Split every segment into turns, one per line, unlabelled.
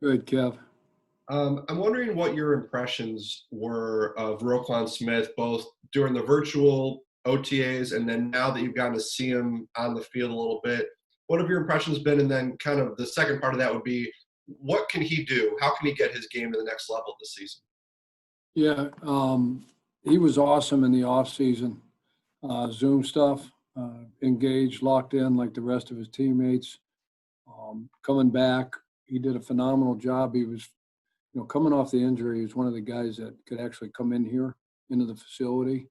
Good, Kev.
I'm wondering what your impressions were of Roquan Smith, both during the virtual OTAs and then now that you've gotten to see him on the field a little bit. What have your impressions been? And then kind of the second part of that would be, what can he do? How can he get his game to the next level this season?
Yeah, he was awesome in the off season. Zoom stuff, engaged, locked in like the rest of his teammates. Coming back, he did a phenomenal job. He was, coming off the injury, he was one of the guys that could actually come in here into the facility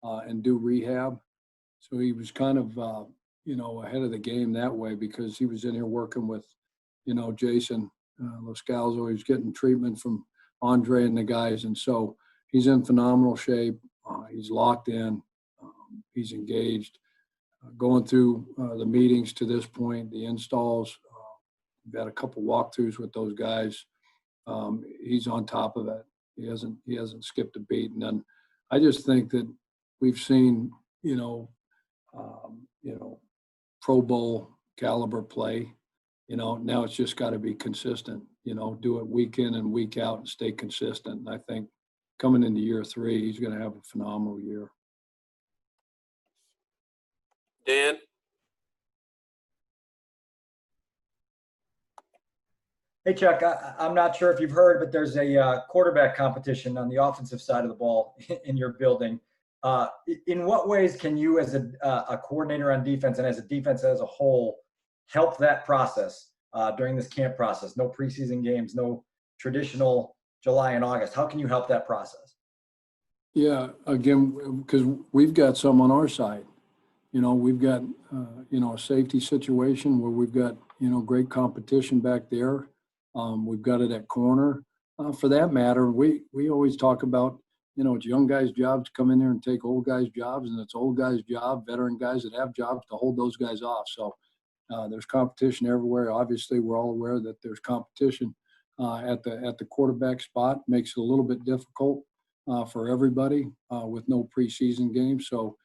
and do rehab. So he was kind of, ahead of the game that way because he was in here working with, Jason Loscalzo. He was getting treatment from Andre and the guys. And so he's in phenomenal shape. He's locked in. He's engaged. Going through the meetings to this point, the installs. We've had a couple walkthroughs with those guys. He's on top of it. He hasn't skipped a beat. And then I just think that we've seen, Pro Bowl caliber play. Now it's just got to be consistent. Do it week in and week out and stay consistent. And I think coming into year 3, he's going to have a phenomenal year.
Dan?
Hey, Chuck, I'm not sure if you've heard, but there's a quarterback competition on the offensive side of the ball in your building. In what ways can you as a coordinator on defense and as a defense as a whole help that process during this camp process? No preseason games, no traditional July and August. How can you help that process?
Yeah, again, because we've got some on our side. We've got, a safety situation where we've got, great competition back there. We've got it at corner. For that matter, we always talk about, it's young guys' jobs to come in there and take old guys' jobs, and it's old guys' job, veteran guys that have jobs to hold those guys off. So there's competition everywhere. Obviously, we're all aware that there's competition at the quarterback spot. Makes it a little bit difficult for everybody with no preseason games. So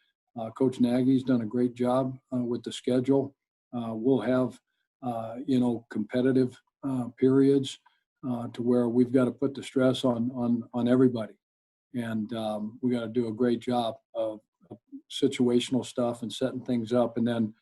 Coach Nagy's done a great job with the schedule. We'll have, competitive periods to where we've got to put the stress on everybody. And we got to do a great job of situational stuff and setting things up. And then,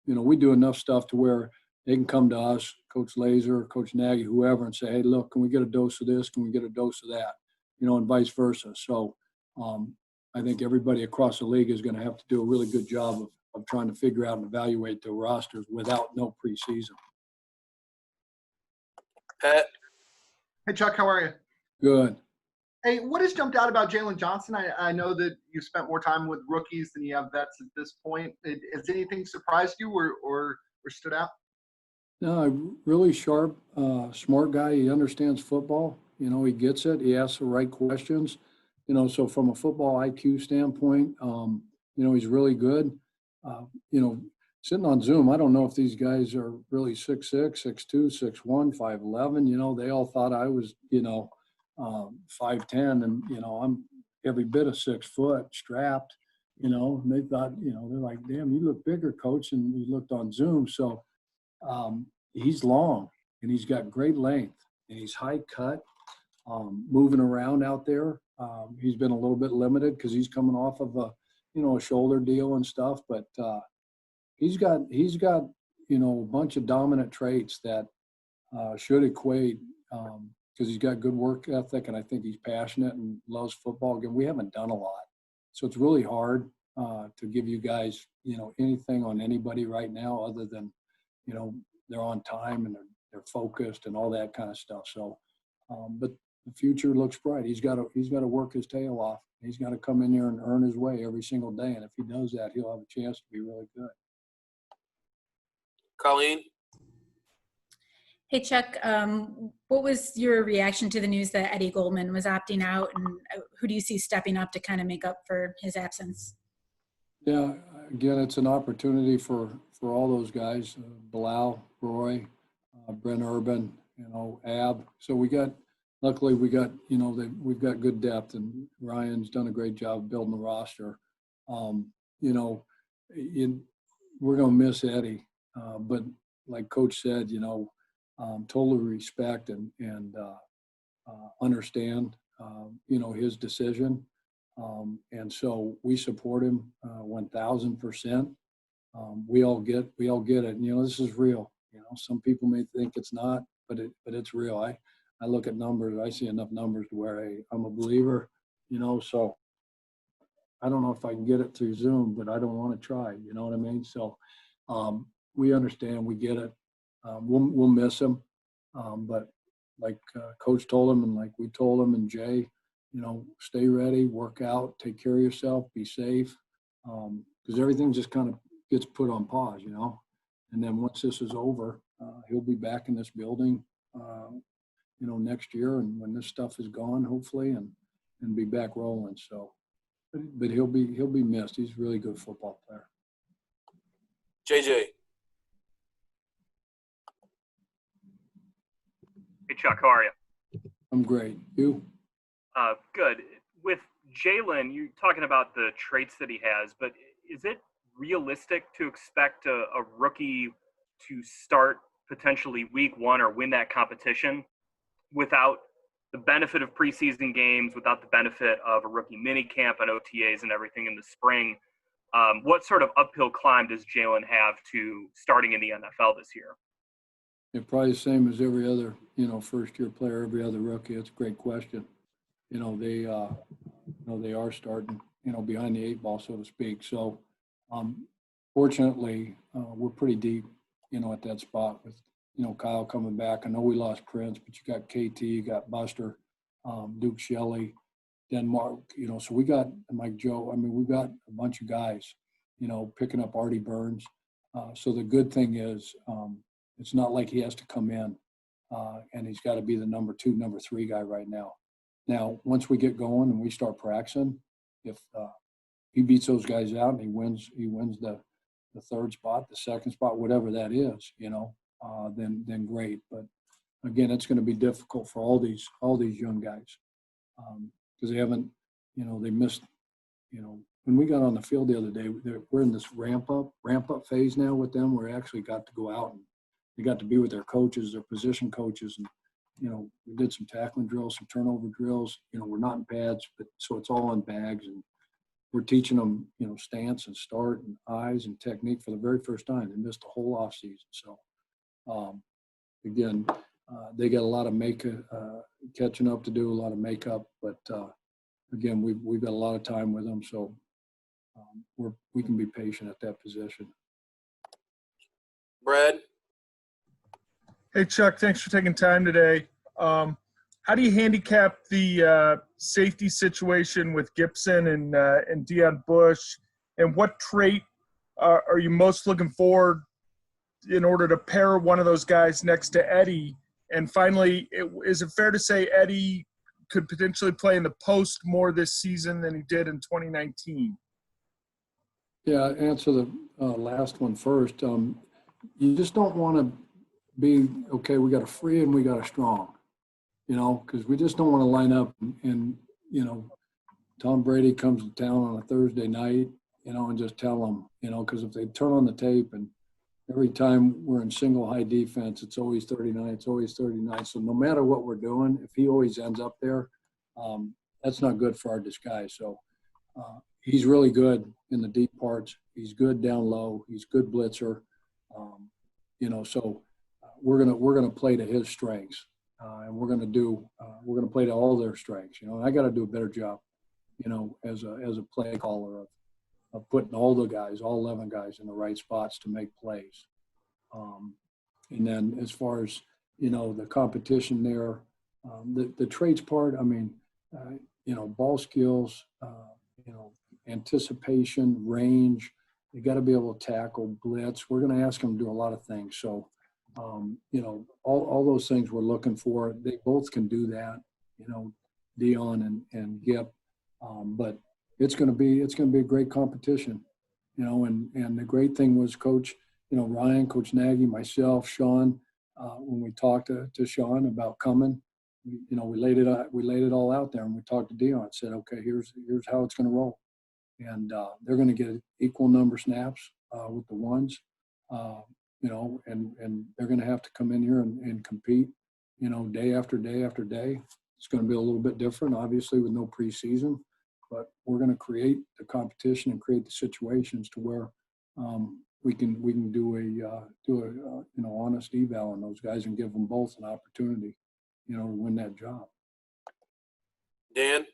we do enough stuff to where they can come to us, Coach Laser, Coach Nagy, whoever, and say, hey, look, can we get a dose of this? Can we get a dose of that? And vice versa. So I think everybody across the league is going to have to do a really good job of trying to figure out and evaluate their rosters without no preseason.
Pat?
Hey, Chuck, how are you?
Good.
Hey, what has jumped out about Jalen Johnson? I know that you've spent more time with rookies than you have vets at this point. Has anything surprised you or stood out?
No, really sharp, smart guy. He understands football. He gets it. He asks the right questions. So from a football IQ standpoint, he's really good. Sitting on Zoom, I don't know if these guys are really 6'6", 6'2", 6'1", 5'11". They all thought I was, 5'10", and, I'm every bit of 6 foot, strapped, and they thought, they're like, damn, you look bigger, coach, and we looked on Zoom. So he's long, and he's got great length, and he's high cut, moving around out there. He's been a little bit limited because he's coming off of a shoulder deal and stuff, but he's got a bunch of dominant traits that should equate because he's got good work ethic, and I think he's passionate and loves football. Again, we haven't done a lot, so it's really hard to give you guys anything on anybody right now other than they're on time and they're focused and all that kind of stuff. So, but the future looks bright. He's got to work his tail off. He's got to come in here and earn his way every single day. And if he does that, he'll have a chance to be really good.
Colleen?
Hey, Chuck, what was your reaction to the news that Eddie Goldman was opting out, and who do you see stepping up to kind of make up for his absence?
Yeah, again, it's an opportunity for all those guys, Bilal, Roy, Brent Urban, Ab. So luckily we got, we've got good depth, and Ryan's done a great job building the roster. We're going to miss Eddie, but like Coach said, totally respect and understand, his decision. And so we support him 1,000%. We all get it. And, this is real. Some people may think it's not, but it's real. I look at numbers. I see enough numbers to where I'm a believer, so I don't know if I can get it through Zoom, but I don't want to try. You know what I mean? So we understand. We get it. We'll miss him. But like Coach told him and like we told him and Jay, stay ready, work out, take care of yourself, be safe, because everything just kind of gets put on pause, And then once this is over, he'll be back in this building, next year, and when this stuff is gone, hopefully, and be back rolling. So, but he'll be missed. He's a really good football player.
JJ.
Hey, Chuck, how are you?
I'm great. You?
Good. With Jalen, you're talking about the traits that he has, but is it realistic to expect a rookie to start potentially week one or win that competition without the benefit of preseason games, without the benefit of a rookie mini camp and OTAs and everything in the spring? What sort of uphill climb does Jalen have to starting in the NFL this year?
Yeah, probably the same as every other, first-year player, every other rookie. It's a great question. They are starting, behind the 8 ball, so to speak. So, fortunately, we're pretty deep, at that spot with, Kyle coming back. I know we lost Prince, but you got KT, you got Buster, Duke Shelley, Denmark, so we got Mike Joe. I mean, we got a bunch of guys, picking up Artie Burns. So the good thing is, it's not like he has to come in and he's got to be the number 2, number 3 guy right now. Now, once we get going and we start practicing, if he beats those guys out and he wins the 3rd spot, the 2nd spot, whatever that is, then great. But again, it's going to be difficult for all these young guys because they haven't, they missed, when we got on the field the other day, we're in this ramp up phase now with them. Where we actually got to go out and they got to be with their coaches, their position coaches, and we did some tackling drills, some turnover drills. We're not in pads, but so it's all in bags, and we're teaching them, stance and start and eyes and technique for the very first time. They missed the whole off season. So again, they got a lot of catching up to do, a lot of makeup, but again, we've got a lot of time with them, so we can be patient at that position.
Brad.
Hey, Chuck, thanks for taking time today. How do you handicap the safety situation with Gibson and Deion Bush? And what trait are you most looking for in order to pair one of those guys next to Eddie? And finally, is it fair to say Eddie could potentially play in the post more this season than he did in 2019?
Yeah, answer the last one first. You just don't want to be, okay, we got a free and we got a strong, because we just don't want to line up and Tom Brady comes to town on a Thursday night, and just tell them, because if they turn on the tape and every time we're in single high defense, it's always 39, it's always 39. So no matter what we're doing, if he always ends up there, that's not good for our disguise. So he's really good in the deep parts. He's good down low. He's good blitzer. So we're gonna play to his strengths, and we're gonna play to all their strengths. And I got to do a better job, as a play caller of putting all the guys, all 11 guys, in the right spots to make plays. And then as far as the competition there, the traits part, I mean, ball skills, anticipation, range. You got to be able to tackle, blitz. We're going to ask them to do a lot of things. So, all those things we're looking for. They both can do that. Deion and Gip. But it's going to be a great competition. And the great thing was Coach, Ryan, Coach Nagy, myself, Sean. When we talked to Sean about coming, we laid it all out there, and we talked to Deion and said, okay, here's how it's going to roll. And they're going to get equal number snaps with the ones. and they're going to have to come in here and compete, day after day after day. It's going to be a little bit different, obviously, with no preseason, but we're going to create the competition and create the situations to where we can do a honest eval on those guys and give them both an opportunity, to win that job.
Dan?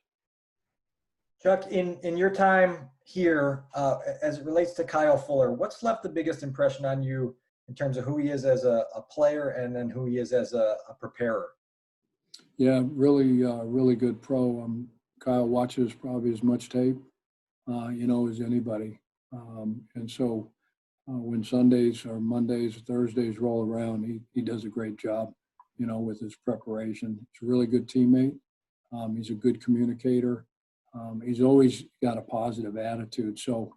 Chuck, in your time here, as it relates to Kyle Fuller, what's left the biggest impression on you in terms of who he is as a player and then who he is as a preparer?
Yeah, really good pro. Kyle watches probably as much tape, as anybody. And so when Sundays or Mondays or Thursdays roll around, he does a great job, with his preparation. He's a really good teammate. He's a good communicator. He's always got a positive attitude. So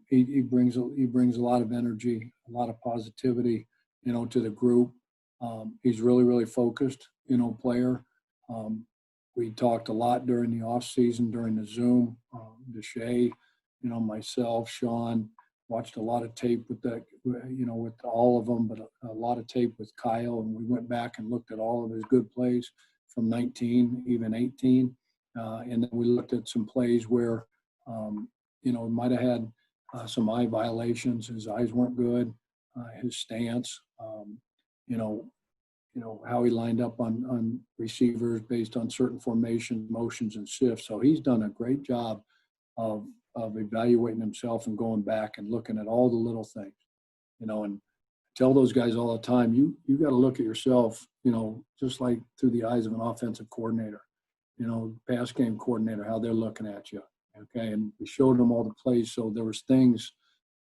he brings a lot of energy, a lot of positivity, to the group. He's really focused, player. We talked a lot during the off season, during the Zoom. Deshay, myself, Sean, watched a lot of tape with with all of them, but a lot of tape with Kyle. And we went back and looked at all of his good plays from 19, even 18. And then we looked at some plays where, might have had some eye violations. His eyes weren't good. His stance, how he lined up on receivers based on certain formations, motions, and shifts. So he's done a great job of evaluating himself and going back and looking at all the little things, and tell those guys all the time, you got to look at yourself, just like through the eyes of an offensive coordinator, pass game coordinator, how they're looking at you. Okay. And we showed them all the plays. So there was things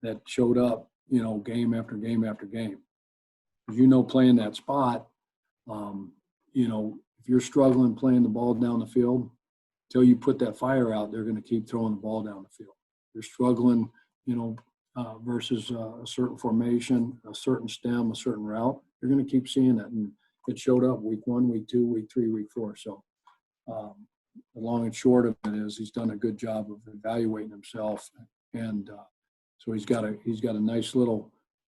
that showed up, game after game after game. Playing that spot, if you're struggling playing the ball down the field, until you put that fire out, they're going to keep throwing the ball down the field. If you're struggling, versus a certain formation, a certain stem, a certain route, you're going to keep seeing that. And it showed up week 1, week 2, week 3, week 4. So the long and short of it is he's done a good job of evaluating himself. And so he's got a nice little,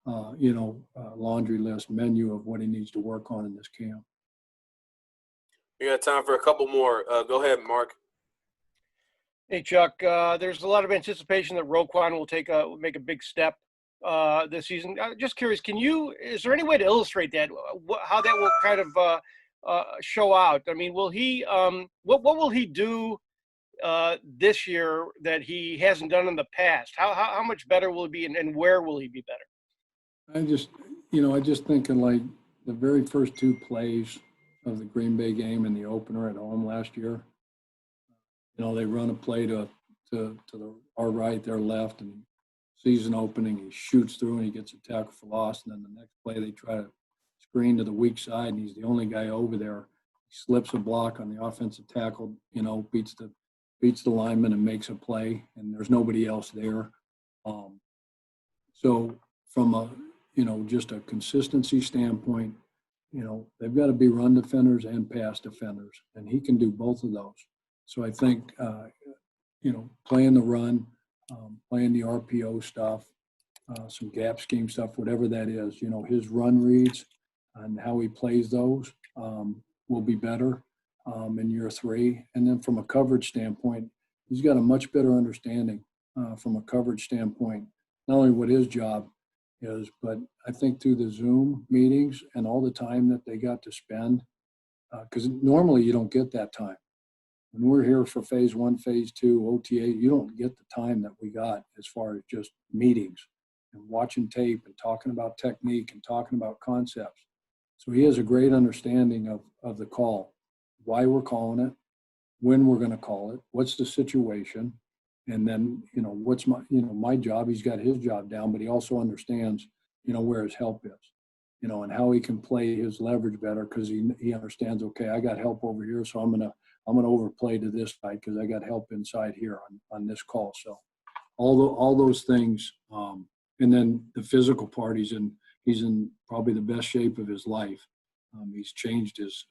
laundry list menu of what he needs to work on in this camp.
We got time for a couple more. Go ahead, Mark.
Hey, Chuck, there's a lot of anticipation that Roquan will make a big step this season. Just curious, is there any way to illustrate that, how that will kind of show out? I mean, will he, what will he do this year that he hasn't done in the past? How much better will he be, and where will he be better?
I just thinking like the very first 2 plays of the Green Bay game in the opener at home last year. They run a play to our right, their left, and season opening, he shoots through and he gets a tackle for loss. And then the next play, they try to screen to the weak side, and he's the only guy over there. He slips a block on the offensive tackle, beats the lineman and makes a play, and there's nobody else there. So from a, just a consistency standpoint, they've got to be run defenders and pass defenders, and he can do both of those. So I think, playing the run, playing the RPO stuff, some gap scheme stuff, whatever that is, his run reads and how he plays those will be better in year 3. And then from a coverage standpoint, he's got a much better understanding from a coverage standpoint, not only what his job is, but I think through the Zoom meetings and all the time that they got to spend, because normally you don't get that time. When we're here for phase 1, phase 2, OTA, you don't get the time that we got as far as just meetings and watching tape and talking about technique and talking about concepts. So he has a great understanding of the call, why we're calling it, when we're going to call it, what's the situation, and then, what's my job. He's got his job down, but he also understands, where his help is, and how he can play his leverage better, because he understands, okay, I got help over here, so I'm going to overplay to this side because I got help inside here on this call. So all those things, and then the physical part, he's in probably the best shape of his life. He's changed his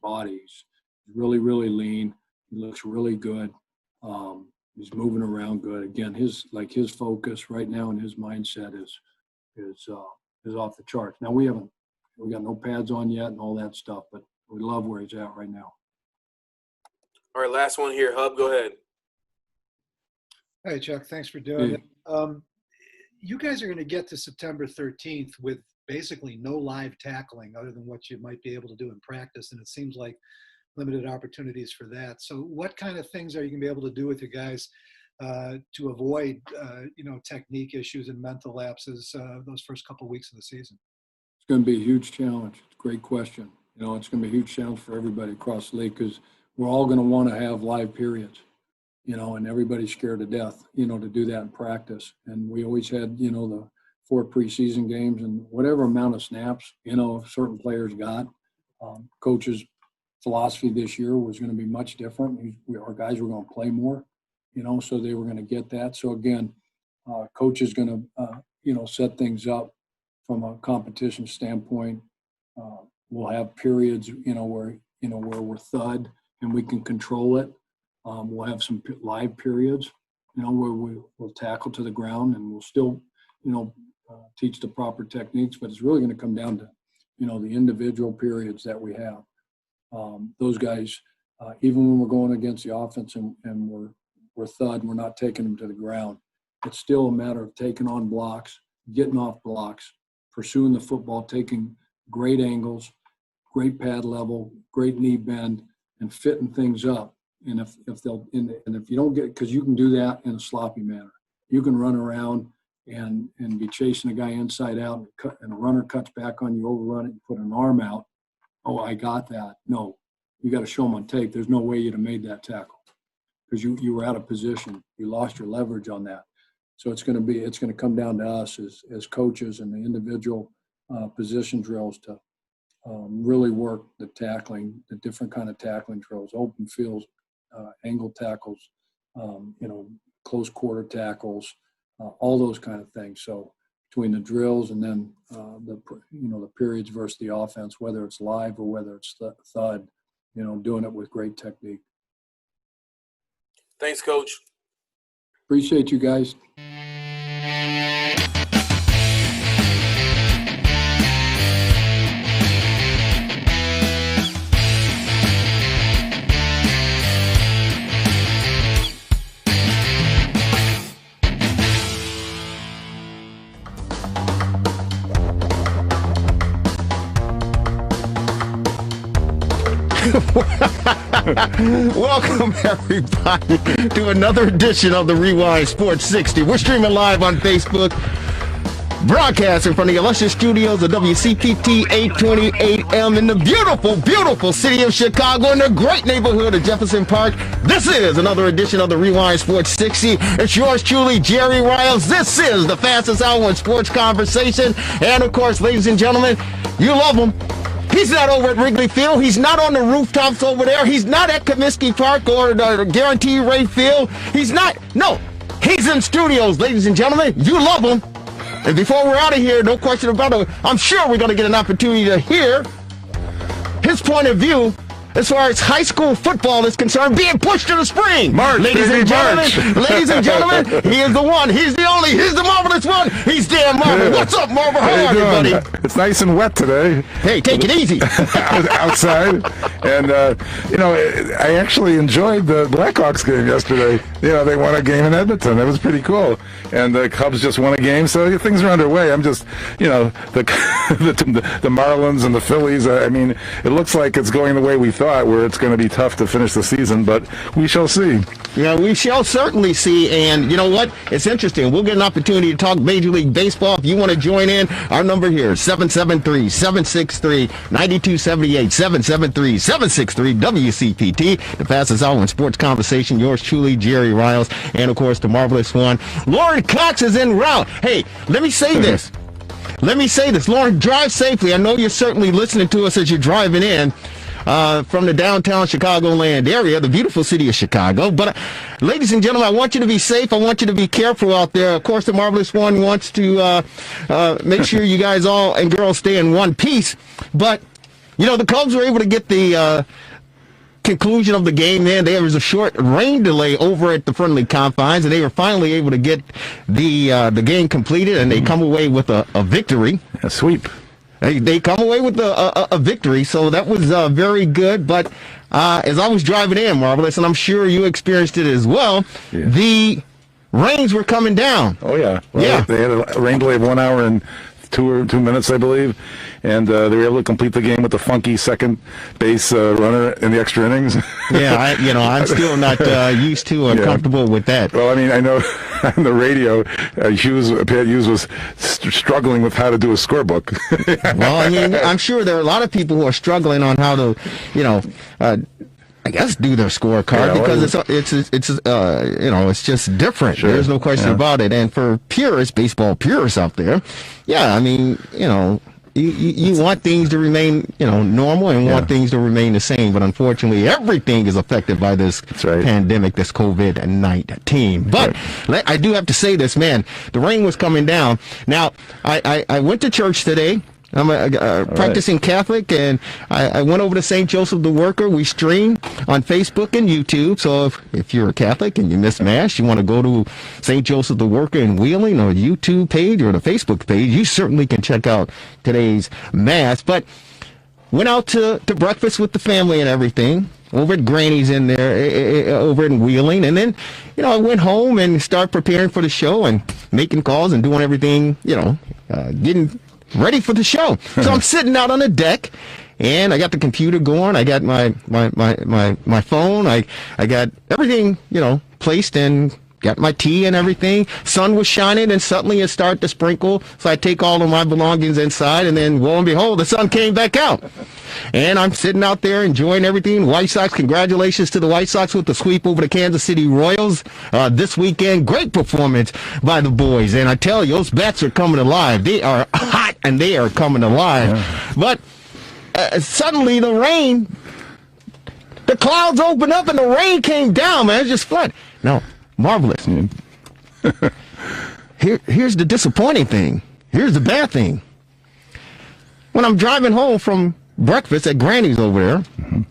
body. He's really lean. He looks really good. He's moving around good. Again, his focus right now and his mindset is is off the charts. Now we got no pads on yet and all that stuff, but we love where he's at right now.
All right, last one here. Hub, go ahead.
Hey, Chuck, thanks for doing it. You guys are going to get to September 13th with basically no live tackling other than what you might be able to do in practice, and it seems like limited opportunities for that. So what kind of things are you going to be able to do with your guys to avoid, technique issues and mental lapses those first couple of weeks of the season?
It's going to be a huge challenge. It's a great question. It's going to be a huge challenge for everybody across the league because we're all going to want to have live periods, and everybody's scared to death, to do that in practice. And we always had, the 4 preseason games and whatever amount of snaps, certain players got. Coach's philosophy this year was going to be much different. Our guys were going to play more, so they were going to get that. So again, coach is going to, set things up from a competition standpoint. We'll have periods, where we're thud and we can control it. We'll have some live periods, where we'll tackle to the ground and we'll still, teach the proper techniques, but it's really going to come down to, the individual periods that we have. Those guys, even when we're going against the offense and we're thud, we're not taking them to the ground. It's still a matter of taking on blocks, getting off blocks, pursuing the football, taking great angles, great pad level, great knee bend, and fitting things up. And if you don't get, because you can do that in a sloppy manner, you can run around and be chasing a guy inside out, and a runner cuts back on you, overrun it, and put an arm out. Oh, I got that. No, you got to show them on tape. There's no way you'd have made that tackle because you were out of position. You lost your leverage on that. So it's going to come down to us as coaches and the individual position drills to really work the tackling, the different kind of tackling drills, open fields, angle tackles, close quarter tackles, all those kind of things. So between the drills and then the periods versus the offense, whether it's live or whether it's thud, doing it with great technique.
Thanks, Coach.
Appreciate you guys.
Welcome, everybody, to another edition of the Rewind Sports 60. We're streaming live on Facebook, broadcasting from the illustrious studios of WCPT 820 AM in the beautiful, beautiful city of Chicago in the great neighborhood of Jefferson Park. This is another edition of the Rewind Sports 60. It's yours truly, Jerry Riles. This is the fastest hour in sports conversation. And, of course, ladies and gentlemen, you love him. He's not over at Wrigley Field. He's not on the rooftops over there. He's not at Comiskey Park or the Guarantee Rate Field. He's not. No, he's in studios, ladies and gentlemen. You love him. And before we're out of here, no question about it, I'm sure we're going to get an opportunity to hear his point of view as far as high school football is concerned, being pushed to the spring.
March,
ladies and gentlemen, he is the one. He's the only. He's the marvelous one. He's Dan Marver.
Yeah.
What's up, Marver? How
How
are
you
you,
doing?
buddy?
It's nice and wet today.
Hey, take it easy.
Outside. And, I actually enjoyed the Blackhawks game yesterday. They won a game in Edmonton. That was pretty cool. And the Cubs just won a game. So things are underway. I'm just, the Marlins and the Phillies. I mean, it looks like it's going the way we thought, where it's going to be tough to finish the season, but we shall see.
Yeah, we shall certainly see. And you know what? It's interesting. We'll get an opportunity to talk Major League Baseball. If you want to join in, our number here is 773-763-9278, 773-763-WCPT. The fastest hour in sports conversation. Yours truly, Jerry Riles, and of course, the marvelous one, Lauren Cox is en route. Hey, let me say this. Lauren, drive safely. I know you're certainly listening to us as you're driving in from the downtown Chicagoland area, the beautiful city of Chicago. But ladies and gentlemen, I want you to be safe. I want you to be careful out there. Of course, the marvelous one wants to make sure you guys all and girls stay in one piece. But, the Cubs were able to get the conclusion of the game, man, there was a short rain delay over at the friendly confines, and they were finally able to get the game completed, and they come away with a victory.
A sweep.
They come away with a victory, so that was very good. But as I was driving in, Marvelous, and I'm sure you experienced it as well, the rains were coming down.
Oh, yeah. Well,
yeah.
They had a rain delay of 1 hour and 2 minutes, I believe. And they were able to complete the game with the funky second base runner in the extra innings.
Yeah, I'm still not used to or comfortable with that.
Well, I mean, I know on the radio, Pat Hughes was struggling with how to do a scorebook.
Well, I mean, I'm sure there are a lot of people who are struggling on how to, I guess do their scorecard because it's just different. Sure. There's no question about it. And for purists, baseball purists out there, I mean, you want things to remain, normal and want things to remain the same. But unfortunately, everything is affected by this pandemic, this COVID-19. But I do have to say this, man. The rain was coming down. Now, I went to church today. I'm a practicing Catholic, and I went over to St. Joseph the Worker. We stream on Facebook and YouTube. So if you're a Catholic and you miss Mass, you want to go to St. Joseph the Worker in Wheeling or the YouTube page or the Facebook page, you certainly can check out today's Mass. But went out to breakfast with the family and everything over at Granny's in there, over in Wheeling. And then, I went home and started preparing for the show and making calls and doing everything, getting ready for the show. So I'm sitting out on the deck, and I got the computer going. I got my phone. I got everything, placed and got my tea and everything. Sun was shining, and suddenly it started to sprinkle. So I take all of my belongings inside, and then lo and behold, the sun came back out. And I'm sitting out there enjoying everything. White Sox, congratulations to the White Sox with the sweep over the Kansas City Royals this weekend. Great performance by the boys. And I tell you, those bats are coming alive. They are hot, and they are coming alive. Yeah. But suddenly the rain, the clouds opened up, and the rain came down, man. It's just flood. No, Marvelous. Here's the disappointing thing. Here's the bad thing. When I'm driving home from breakfast at Granny's over there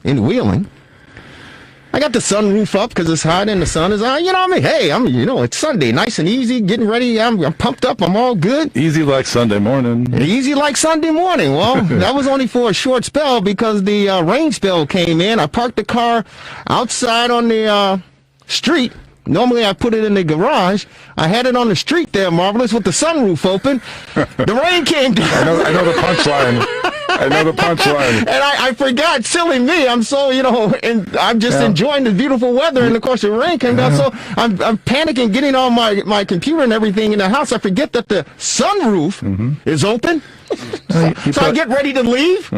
in Wheeling, I got the sunroof up because it's hot and the sun is on. Hey, it's Sunday, nice and easy, getting ready. I'm pumped up. I'm all good.
Easy like Sunday morning.
Easy like Sunday morning. Well, that was only for a short spell because the rain spell came in. I parked the car outside on the street. Normally I put it in the garage. I had it on the street there, Marvelous, with the sunroof open. The rain came down.
I know the punchline. I know the punchline.
And I forgot, silly me. I'm so, and I'm just enjoying the beautiful weather. And of course, the rain came down. So I'm panicking, getting on my computer and everything in the house. I forget that the sunroof is open. So I get ready to leave.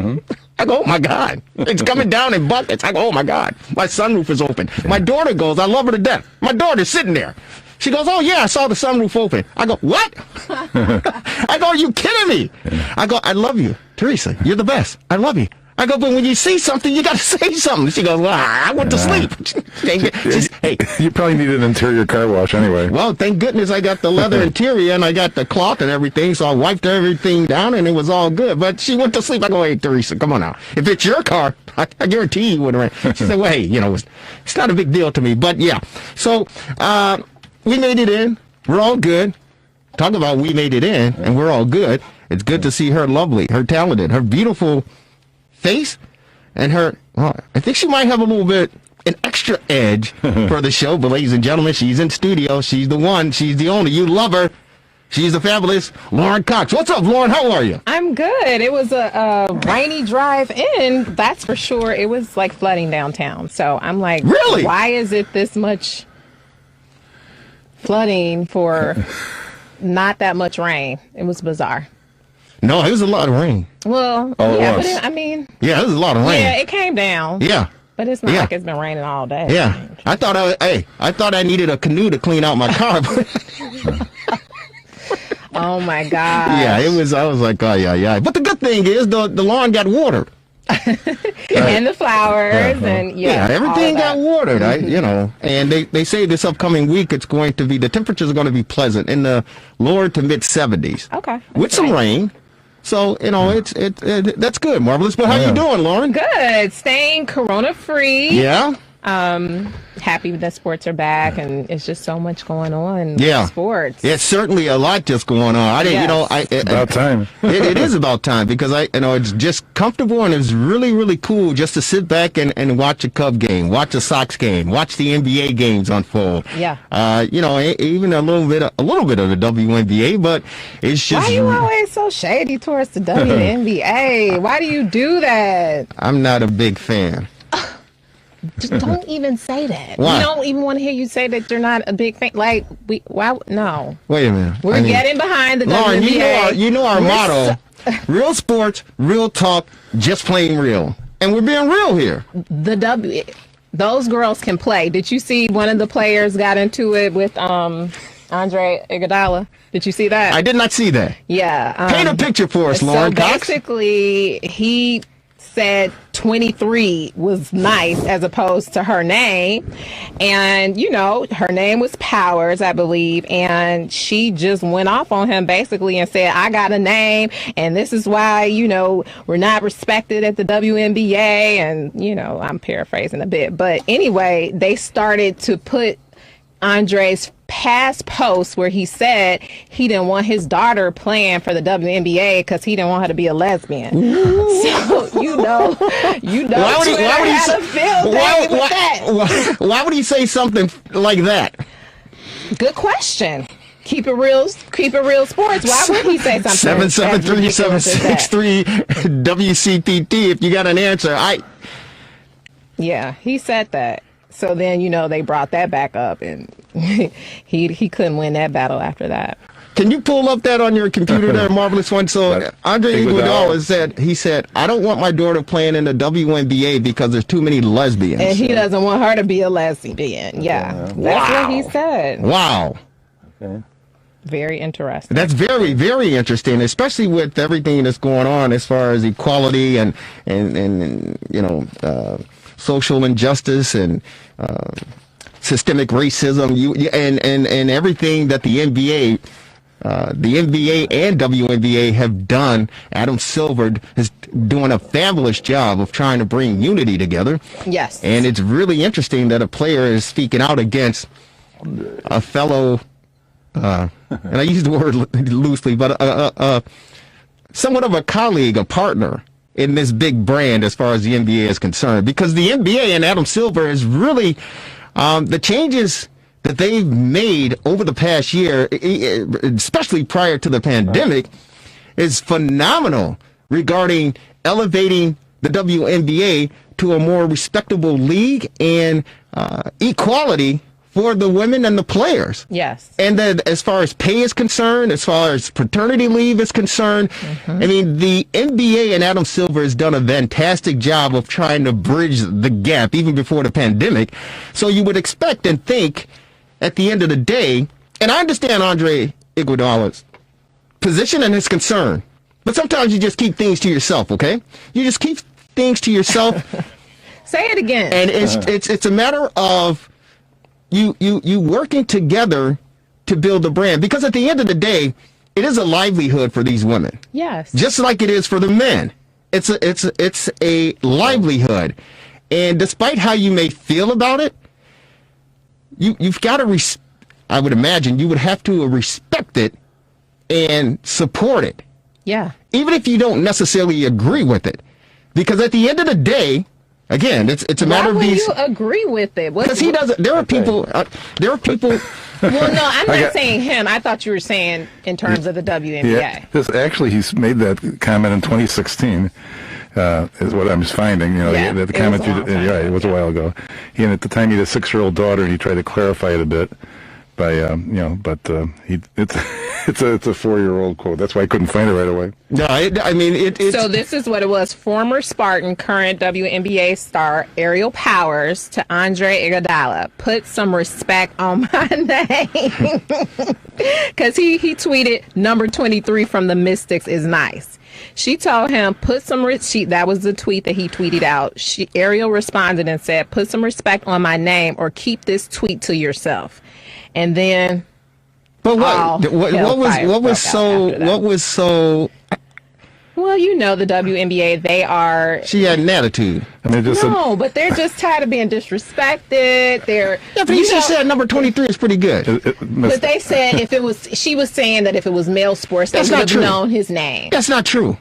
I go, oh my God, it's coming down in buckets. I go, oh my God, my sunroof is open. My daughter goes, I love her to death. My daughter's sitting there. She goes, oh yeah, I saw the sunroof open. I go, what? I go, are you kidding me? I go, I love you, Teresa. You're the best. I love you. I go, but when you see something, you got to say something. She goes, well, I went to sleep.
Hey, you probably need an interior car wash anyway.
Well, thank goodness I got the leather interior and I got the cloth and everything, so I wiped everything down and it was all good. But she went to sleep. I go, hey, Teresa, come on now. If it's your car, I guarantee you wouldn't. She said, well, hey, it's not a big deal to me. But yeah, so we made it in. We're all good. Talk about we made it in and we're all good. It's good to see her lovely, her talented, her beautiful face, and I think she might have a little bit an extra edge for the show. But ladies and gentlemen, she's in studio. She's the one. She's the only. You love her. She's the fabulous Lauren Cox. What's up, Lauren? How are you?
I'm good. It was a rainy drive in, that's for sure. It was like flooding downtown. So I'm like,
really?
Why is it this much flooding for not that much rain? It was bizarre.
No, it was a lot of rain.
Well, yeah, but
yeah, it was a lot of rain.
Yeah, it came down.
Yeah.
But it's not like it's been raining all day.
Yeah. I thought I needed a canoe to clean out my car.
Oh my God.
Yeah, I was like, oh yeah. But the good thing is the lawn got watered.
And the flowers and
everything got watered. And they say this upcoming week the temperatures are going to be pleasant in the lower to mid 70s.
Okay.
With some rain. So, that's good, Marvelous. But how you doing, Lauren?
Good. Staying corona free.
Yeah.
Happy that sports are back, and it's just so much going on.
Yeah.
With sports.
It's certainly a lot just going on. I didn't,
Yes.
About time.
it is about time because it's just comfortable and it's really, really cool just to sit back and watch a Cub game, watch a Sox game, watch the NBA games unfold.
Yeah.
Even a little bit of the WNBA, but it's just.
Why are you always so shady towards the WNBA? Why do you do that?
I'm not a big fan.
Just don't even say that.
Why?
We don't even want to hear you say that you're not a big fan. Like, why? No.
Wait a minute.
We're getting behind the
Lauren,
WNBA.
you know our motto: real sports, real talk, just plain real, and we're being real here.
Those girls can play. Did you see one of the players got into it with Andre Iguodala? Did you see that?
I did not see that.
Yeah.
Paint a picture for us, Lauren Cox.
Basically, he said 23 was nice as opposed to her name, and her name was Powers, I believe, and she just went off on him basically and said, I got a name and this is why we're not respected at the WNBA, and I'm paraphrasing a bit, but anyway, they started to put Andre's past posts where he said he didn't want his daughter playing for the WNBA because he didn't want her to be a lesbian. So
why would he say something like that?
Good question. Keep it real sports. Why would he say something?
773-763 WCPT. If you got an answer,
Yeah, he said that. So then, they brought that back up, and he couldn't win that battle after that.
Can you pull up that on your computer there, Marvelous One? So Andre Iguodala said, I don't want my daughter playing in the WNBA because there's too many lesbians.
And he doesn't want her to be a lesbian. Yeah. That's what he said.
Wow.
Okay.
Very interesting.
That's very, very interesting, especially with everything that's going on as far as equality and social injustice and systemic racism, and everything that the NBA and WNBA have done. Adam Silver is doing a fabulous job of trying to bring unity together.
Yes.
And it's really interesting that a player is speaking out against a fellow, and I use the word loosely, but somewhat of a colleague, a partner in this big brand as far as the NBA is concerned, because the NBA and Adam Silver is really the changes that they've made over the past year, especially prior to the pandemic, is phenomenal regarding elevating the WNBA to a more respectable league and equality for the women and the players.
Yes.
And then as far as pay is concerned, as far as paternity leave is concerned, I mean, the NBA and Adam Silver has done a fantastic job of trying to bridge the gap even before the pandemic. So you would expect and think at the end of the day, and I understand Andre Iguodala's position and his concern, but sometimes you just keep things to yourself, okay? You just keep things to yourself.
Say it again.
And it's a matter of you working together to build a brand, because at the end of the day, it is a livelihood for these women.
Yes.
Just like it is for the men. It's a livelihood. And despite how you may feel about it, you've got to I would imagine you would have to respect it and support it.
Yeah.
Even if you don't necessarily agree with it. Because at the end of the day, again, it's a matter of these.
Why would you agree with it?
Because he doesn't. There are people.
Well, no, I'm not saying him. I thought you were saying in terms of the WNBA.
Yeah, actually, he's made that comment in 2016. Is what I'm finding. The comment it was a while ago. And at the time, he had a 6-year-old daughter, and he tried to clarify it a bit by, it's a 4-year-old quote. That's why I couldn't find it right away.
No, it's.
So this is what it was: former Spartan, current WNBA star Ariel Powers to Andre Iguodala. Put some respect on my name, because he tweeted number 23 from the Mystics is nice. She told him, put some that was the tweet that he tweeted out. Ariel responded and said, put some respect on my name or keep this tweet to yourself. And then,
but what was so
Well, you know the WNBA, they are.
She had an attitude.
I mean, just
No, but they're just tired of being disrespected. They're.
Yeah, but he just said number 23 is pretty good.
But they said she was saying that if it was male sports, they
That's
would
not
have
true.
known his name.
That's not true.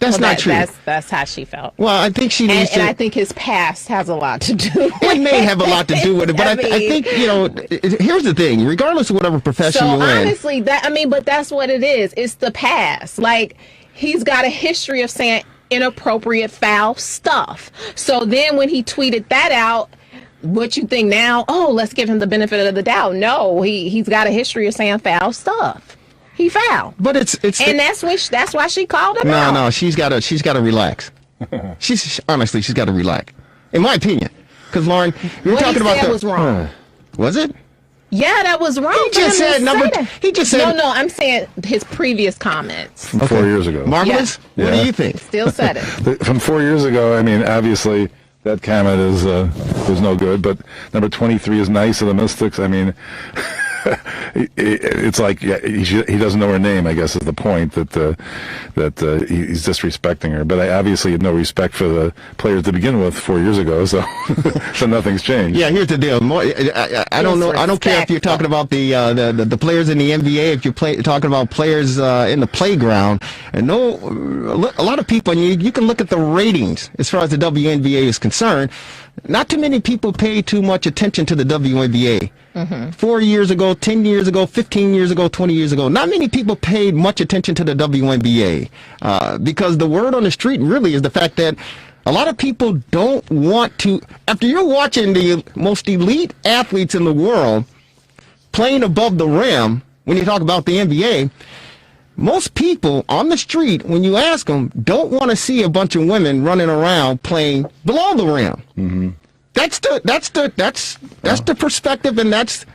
That's not true.
That's how she felt.
Well, I think she needs
And
to.
I think his past has a lot to do with
It may have a lot to do with it, but I think, here's the thing. Regardless of whatever profession
So
you're in.
honestly, but that's what it is. It's the past. Like, he's got a history of saying inappropriate, foul stuff. So then when he tweeted that out, what you think now? Oh, let's give him the benefit of the doubt. No, he's got a history of saying foul stuff. He fouled.
But it's
and that's why she called him out.
No, she's got to relax. She's got to relax. In my opinion. Because Lauren, you're talking about
the was wrong.
Was it?
Yeah, that was wrong.
He just said He just said
No, I'm saying his previous comments.
From 4 years ago.
Marvelous?
Yeah.
What do you think?
Still said it.
From 4 years ago, I mean, obviously that comment is no good. But number 23 is nice of the Mystics. I mean, it's like he doesn't know her name. I guess is the point that he's disrespecting her. But I obviously had no respect for the players to begin with 4 years ago. So so nothing's changed.
Yeah, here's the deal. I don't know. I don't care if you're talking about the players in the NBA. If you're talking about players in the playground, and a lot of people. And you can look at the ratings as far as the WNBA is concerned. Not too many people pay too much attention to the WNBA. 4 years ago, 10 years ago, 15 years ago, 20 years ago, not many people paid much attention to the WNBA because the word on the street really is the fact that a lot of people don't want to, after you're watching the most elite athletes in the world playing above the rim, when you talk about the NBA, most people on the street, when you ask them, don't want to see a bunch of women running around playing below the rim.
Mm-hmm.
That's the perspective, and that's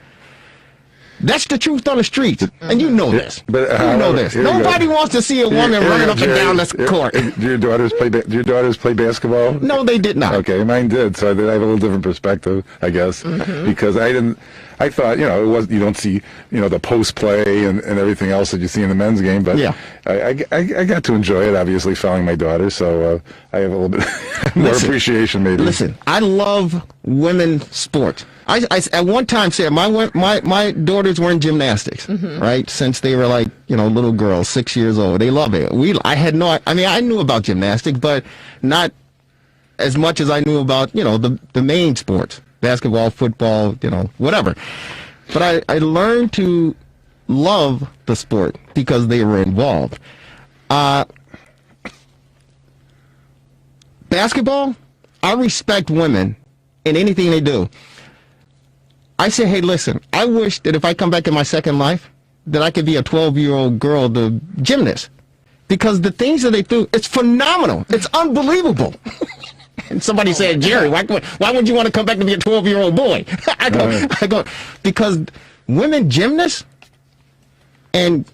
the truth on the streets, and you know this.
But
you know this. Nobody wants to see a woman running up and down this court.
Do your daughters play basketball?
No, they did not.
Okay, mine did. So I have a little different perspective, I guess, because I thought, it was, you don't see, the post play and everything else that you see in the men's game, but yeah. I got to enjoy it, obviously, following my daughter, so I have a little bit more appreciation, maybe.
Listen, I love women's sports. I at one time said my daughters were in gymnastics, right? Since they were like, little girls, 6 years old. They love it. I knew about gymnastics, but not as much as I knew about, the main sports. Basketball, football, whatever. But I learned to love the sport because they were involved. Basketball, I respect women in anything they do. I say, hey, listen, I wish that if I come back in my second life, that I could be a 12-year-old girl, the gymnast. Because the things that they do, it's phenomenal. It's unbelievable. And somebody said, Jerry, why would you want to come back to be a 12-year-old boy? I go, because women gymnasts, and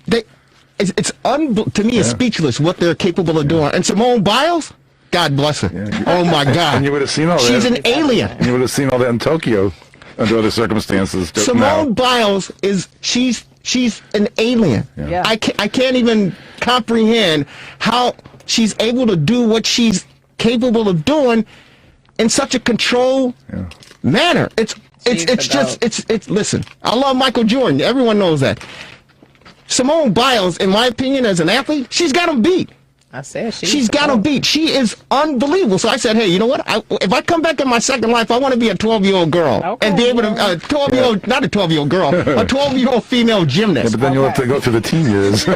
to me, it's speechless what they're capable of doing. And Simone Biles, God bless her. Yeah. Oh my God.
And you would have seen all that.
She's an alien.
And you would have seen all that in Tokyo under other circumstances.
Simone Biles she's an alien.
Yeah.
I can't even comprehend how she's able to do what she's capable of doing in such a controlled manner. Listen, I love Michael Jordan. Everyone knows that. Simone Biles, in my opinion, as an athlete, she's got him beat.
I said
she's got him beat. She is unbelievable. So I said, hey, you know what? If I come back in my second life, I want to be a 12-year-old girl and be able to not a 12-year-old girl, a 12-year-old female gymnast.
Yeah, but then you'll have to go through the teen years.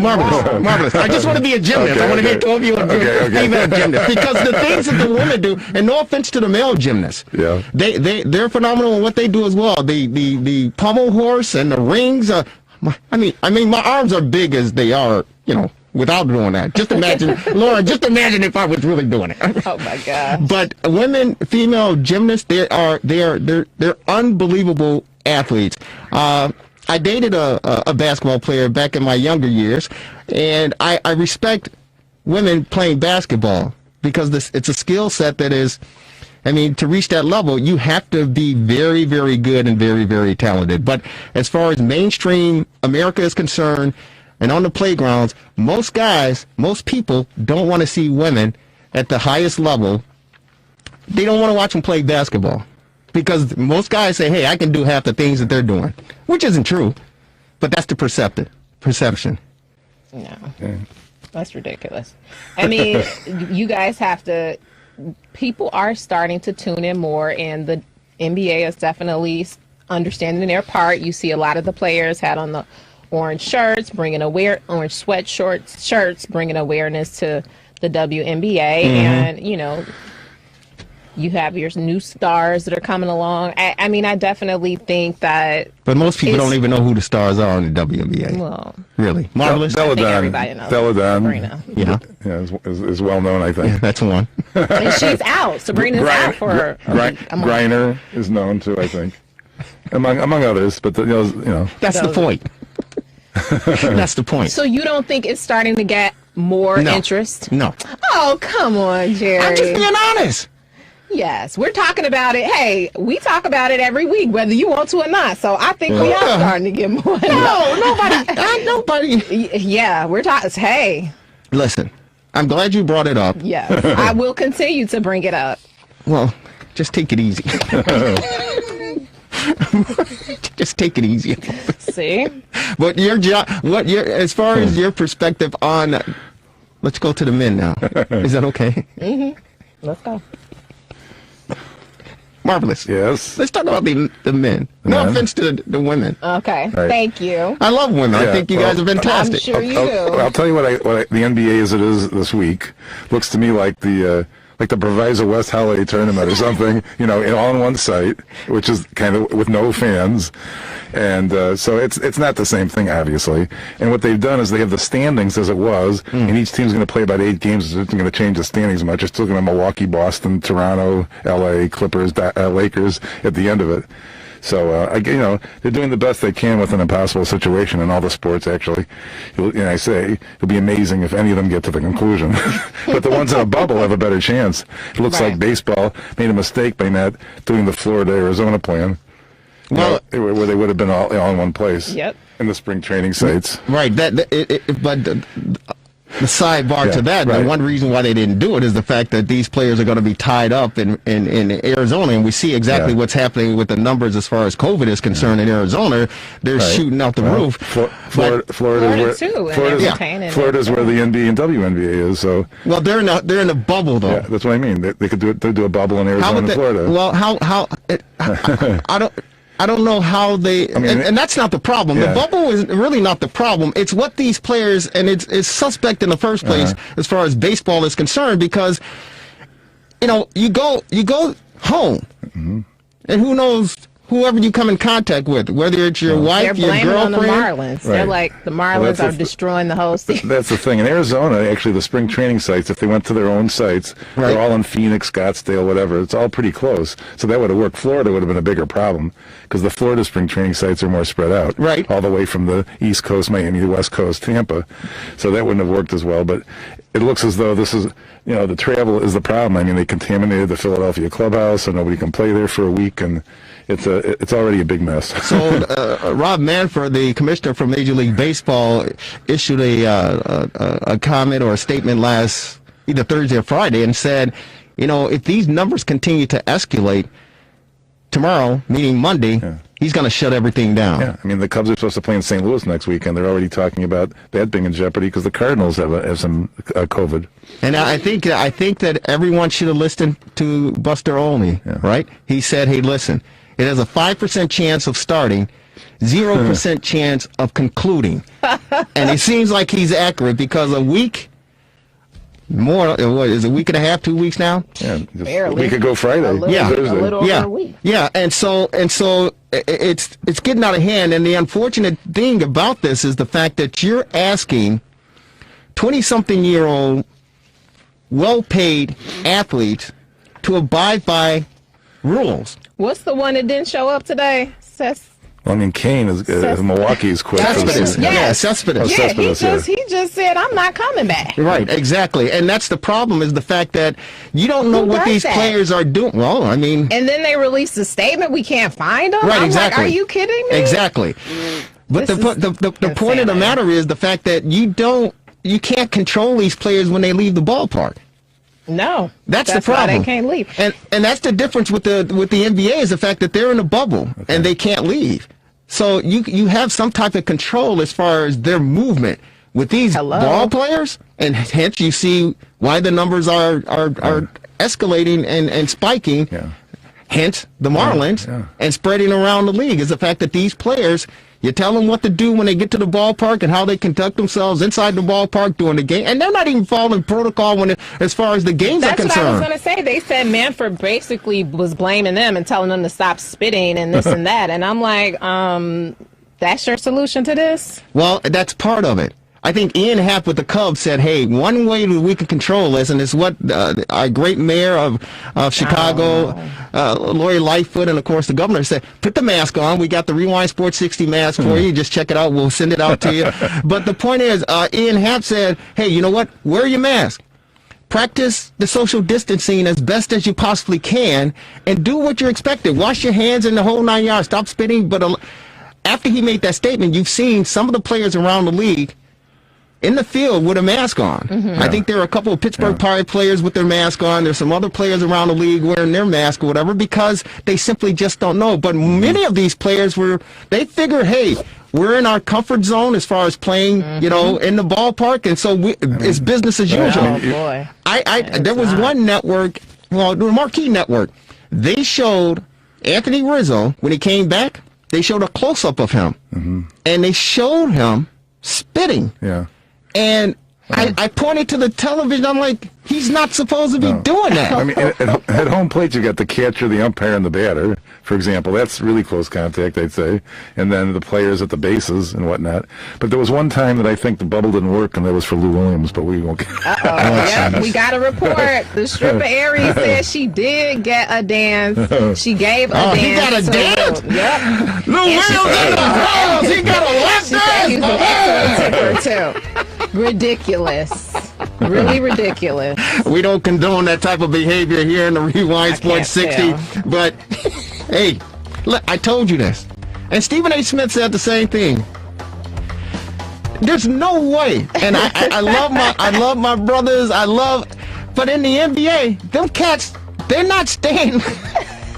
Marvelous. I just want to be a gymnast. I want to be a 12-year-old female gymnast because the things that the women do, and no offense to the male gymnasts, they're phenomenal in what they do as well. The pommel horse and the rings. I mean, my arms are big as they are, without doing that. Just imagine, Lauren, just imagine if I was really doing it.
Oh my God.
But female gymnasts, they're unbelievable athletes. I dated a basketball player back in my younger years, and I respect women playing basketball because it's a skill set that is, to reach that level, you have to be very, very good and very, very talented. But as far as mainstream America is concerned, and on the playgrounds, most people don't want to see women at the highest level. They don't want to watch them play basketball because most guys say, hey, I can do half the things that they're doing, which isn't true, but that's the perception.
No, that's ridiculous. I mean, you guys have to, people are starting to tune in more, and the NBA is definitely understanding their part. You see a lot of the players had on the orange shirts, orange shirts, bringing awareness to the WNBA, and you have your new stars that are coming along. I mean, I definitely think that.
But most people don't even know who the stars are in the WNBA.
Well,
really, Marvelous.
I think everybody knows.
Sabrina.
Yeah,
is well known. I think
that's one.
And she's out. Sabrina's out for.
Griner is known too. I think, among others. But
that's the point. That's the point.
So you don't think it's starting to get more interest?
No.
Oh, come on, Jerry.
I'm just being honest.
Yes, we're talking about it. Hey, we talk about it every week, whether you want to or not. So I think we are starting to get more.
Nobody.
Yeah, we're talking. Hey.
Listen, I'm glad you brought it up.
Yes, I will continue to bring it up.
Well, just take it easy. Just take it easy.
See?
But as far as your perspective on, let's go to the men now. Is that okay?
Let's go.
Marvelous.
Yes.
Let's talk about the men. No offense to the women.
Okay. Right. Thank you.
I love women. I think you guys are fantastic.
I'm sure you do.
I'll tell you what the NBA as it is this week looks to me like the Proviso West Holiday Tournament or something, all on one site, which is kind of with no fans. And so it's not the same thing, obviously. And what they've done is they have the standings as it was, and each team's going to play about 8 games. It's not going to change the standings much. It's still going to be Milwaukee, Boston, Toronto, LA, Clippers, Lakers at the end of it. So, they're doing the best they can with an impossible situation in all the sports, actually. And I say, it'll be amazing if any of them get to the conclusion. But the ones in a bubble have a better chance. It looks like baseball made a mistake by not doing the Florida-Arizona plan. Well, where they would have been all in one place.
Yep.
In the spring training sites.
Right. But the sidebar to that, the one reason why they didn't do it is the fact that these players are going to be tied up in Arizona, and we see exactly what's happening with the numbers as far as COVID is concerned in Arizona. They're shooting out the roof.
Florida is where the NBA and WNBA is. So
they're in a bubble though.
Yeah, that's what I mean. They could do a bubble in Arizona and Florida.
Well, I don't know how they, and that's not the problem. The bubble is really not the problem. It's what these players, and it's suspect in the first place as far as baseball is concerned, because you go home, and who knows whoever you come in contact with, whether it's your wife, your girlfriend.
They're blaming on the Marlins. They're like, the Marlins are destroying the whole season.
That's the thing. In Arizona, actually, the spring training sites, if they went to their own sites, they're all in Phoenix, Scottsdale, whatever. It's all pretty close. So that would have worked. Florida would have been a bigger problem because the Florida spring training sites are more spread out.
Right.
All the way from the East Coast, Miami, the West Coast, Tampa. So that wouldn't have worked as well. But it looks as though this is, the travel is the problem. I mean, they contaminated the Philadelphia clubhouse, so nobody can play there for a week, and it's already a big mess.
So Rob Manfred, the commissioner from Major League Baseball, issued a comment or a statement last either Thursday or Friday and said, if these numbers continue to escalate tomorrow, meaning Monday, he's going to shut everything down.
Yeah, I mean, the Cubs are supposed to play in St. Louis next weekend. They're already talking about that being in jeopardy because the Cardinals have some COVID.
And I think that everyone should have listened to Buster Olney, right? He said, hey, listen, it has a 5% chance of starting, 0% chance of concluding. And it seems like he's accurate because a week, what is it, a week and a half, 2 weeks now?
Yeah, a week ago Friday.
A little over a week.
Yeah, and so it's getting out of hand. And the unfortunate thing about this is the fact that you're asking 20-something-year-old, well-paid athletes to abide by rules.
What's the one that didn't show up today?
Kane is Milwaukee's quit.
Cespedes. Cespedes.
He just said, I'm not coming back.
Right, exactly. And that's the problem, is the fact that you don't know what these players are doing. Well, I mean...
And then they released a statement, we can't find them?
Right, exactly.
Like, are you kidding me?
Exactly. But the point of the matter is the fact that you can't control these players when they leave the ballpark.
No,
that's the problem.
Why they can't leave.
And that's the difference with the NBA is the fact that they're in a bubble and they can't leave. So you have some type of control as far as their movement. With these ball players, and hence you see why the numbers are escalating and spiking. Yeah. Hence the Marlins and spreading around the league is the fact that these players, you tell them what to do when they get to the ballpark and how they conduct themselves inside the ballpark during the game, and they're not even following protocol as far as the games are concerned.
That's what I was going to say. They said Manfred basically was blaming them and telling them to stop spitting and this and that, and I'm like, that's your solution to this?
Well, that's part of it. I think Ian Happ with the Cubs said, hey, one way that we can control this, and it's what our great mayor of Chicago, Lori Lightfoot, and, of course, the governor said, put the mask on. We got the Rewind Sports 60 mask for you. Just check it out. We'll send it out to you. But the point is, Ian Happ said, hey, you know what? Wear your mask. Practice the social distancing as best as you possibly can, and do what you're expected. Wash your hands in the whole 9 yards. Stop spitting. But after he made that statement, you've seen some of the players around the league in the field with a mask on. I think there are a couple of Pittsburgh Pirate players with their mask on. There's some other players around the league wearing their mask or whatever because they simply just don't know. But many of these players they figure, hey, we're in our comfort zone as far as playing, in the ballpark, and so it's business as usual.
Oh boy!
There was one network, the Marquee Network. They showed Anthony Rizzo when he came back. They showed a close up of him, and they showed him spitting.
Yeah.
And I pointed to the television. I'm like, he's not supposed to be doing that.
I mean, at home plate, you got the catcher, the umpire, and the batter, for example. That's really close contact, I'd say. And then the players at the bases and whatnot. But there was one time that I think the bubble didn't work, and that was for Lou Williams, but we won't get
Yep, we got a report. The stripper Aries said she did get a dance. She gave a dance.
He got a dance?
Yep.
Lou Williams in the house. He got a lap dance.
Too. Ridiculous. Really ridiculous.
We don't condone that type of behavior here in the Rewind Sports 60. But, hey, look, I told you this. And Stephen A. Smith said the same thing. There's no way. And I love my brothers. But in the NBA, them cats, they're not staying.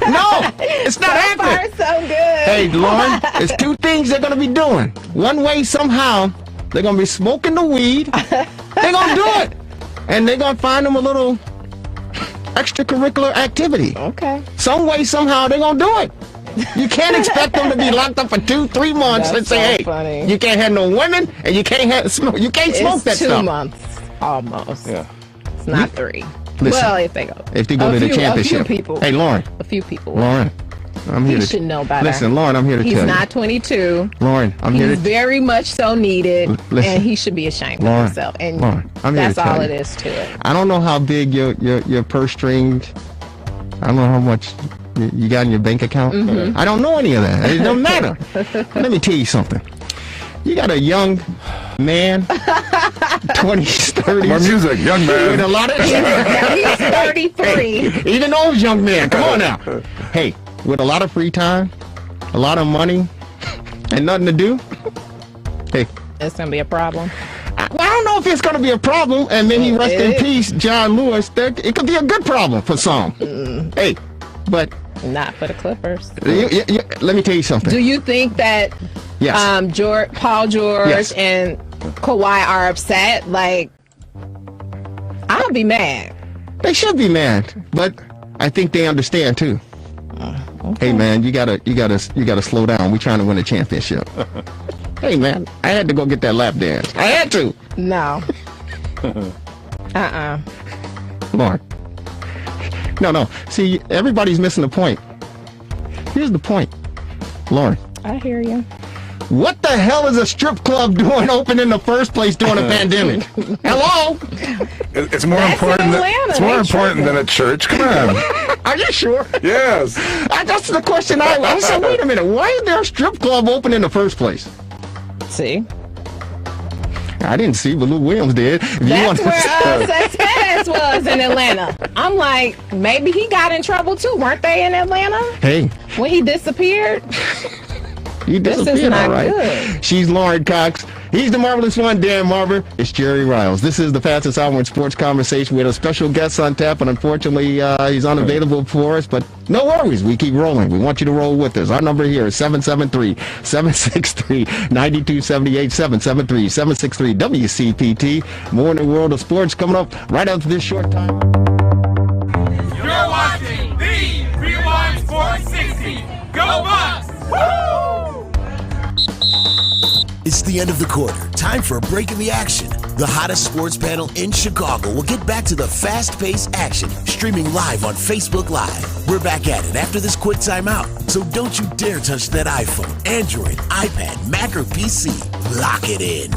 No, it's not happening.
So good.
Hey, Lauren, there's two things they're going to be doing. One way, somehow, they're going to be smoking the weed. They're going to do it. And they're going to find them a little extracurricular activity.
Okay.
Some way, somehow, they're going to do it. You can't expect them to be locked up for 2-3 months and say, hey,
funny.
You can't have no women and you can't smoke that stuff.
2 months, almost.
Yeah.
It's not 3.
Listen,
well, if they go
to the championship.
A few people.
Hey, Lauren.
A few people.
Lauren. I'm here
he should know better.
Listen, Lauren, I'm here to tell you.
He's not 22.
Lauren, I'm here to...
He's very much so needed, and he should be ashamed of himself. And
Lauren, I'm here
that's
to tell
all
you.
it is to it.
I don't know how big your purse strings, I don't know how much you got in your bank account. I don't know any of that. It don't matter. Let me tell you something. You got a young man, 20s, 30s.
More music, young man.
With a lot of...
He's 33.
Hey, even those young men, come on now. Hey, with a lot of free time, a lot of money, and nothing to do, hey.
It's going to be a problem.
I don't know if it's going to be a problem, and may he rest in peace, John Lewis. It could be a good problem for some. Hey, but...
Not for the Clippers.
Let me tell you something.
Do you think that Paul George and Kawhi are upset? Like, I'll be mad.
They should be mad, but I think they understand too. Okay. Hey man, you gotta slow down. We're trying to win a championship. Hey man, I had to go get that lap dance. I had to.
No.
Lauren. No. See, everybody's missing the point. Here's the point, Lauren.
I hear you.
What the hell is a strip club doing open in the first place during a pandemic? Hello?
It's more important. It's more important than a church. Come on.
Are you sure?
Yes.
That's the question I said. Wait a minute. Why is there a strip club open in the first place?
See.
I didn't see, but Lou Williams did.
That's where Cespedes was in Atlanta. I'm like, maybe he got in trouble too. Weren't they in Atlanta?
Hey.
When he disappeared?
You
This is
disappeared,
not
all right.
good.
She's Lauren Cox. He's the marvelous one, Dan Marver. It's Jerry Riles. This is the fastest hour in sports conversation. We had a special guest on tap, and unfortunately, he's unavailable for us. But no worries. We keep rolling. We want you to roll with us. Our number here is 773-763-9278, 773-763-WCPT. More in the world of sports coming up right after this short time.
You're watching the Rewind Sports 60. Go Bucks! Woo!
It's the end of the quarter. Time for a break in the action. The hottest sports panel in Chicago will get back to the fast-paced action, streaming live on Facebook Live. We're back at it after this quick timeout. So don't you dare touch that iPhone, Android, iPad, Mac, or PC. Lock it in.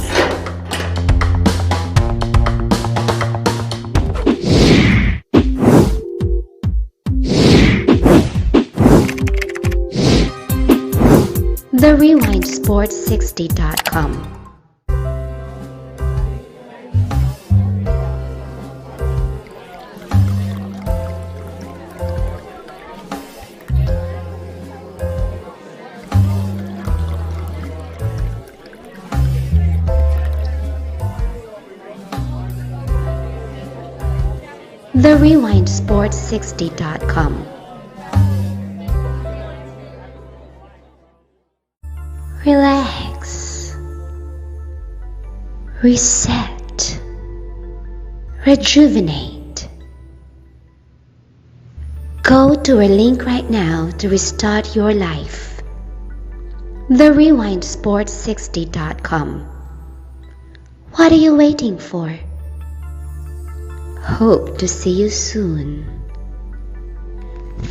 TheRewindSports60.com. TheRewindSports60.com. Relax, reset, rejuvenate. Go to our link right now to restart your life. TheRewindSports60.com. What are you waiting for? Hope to see you soon.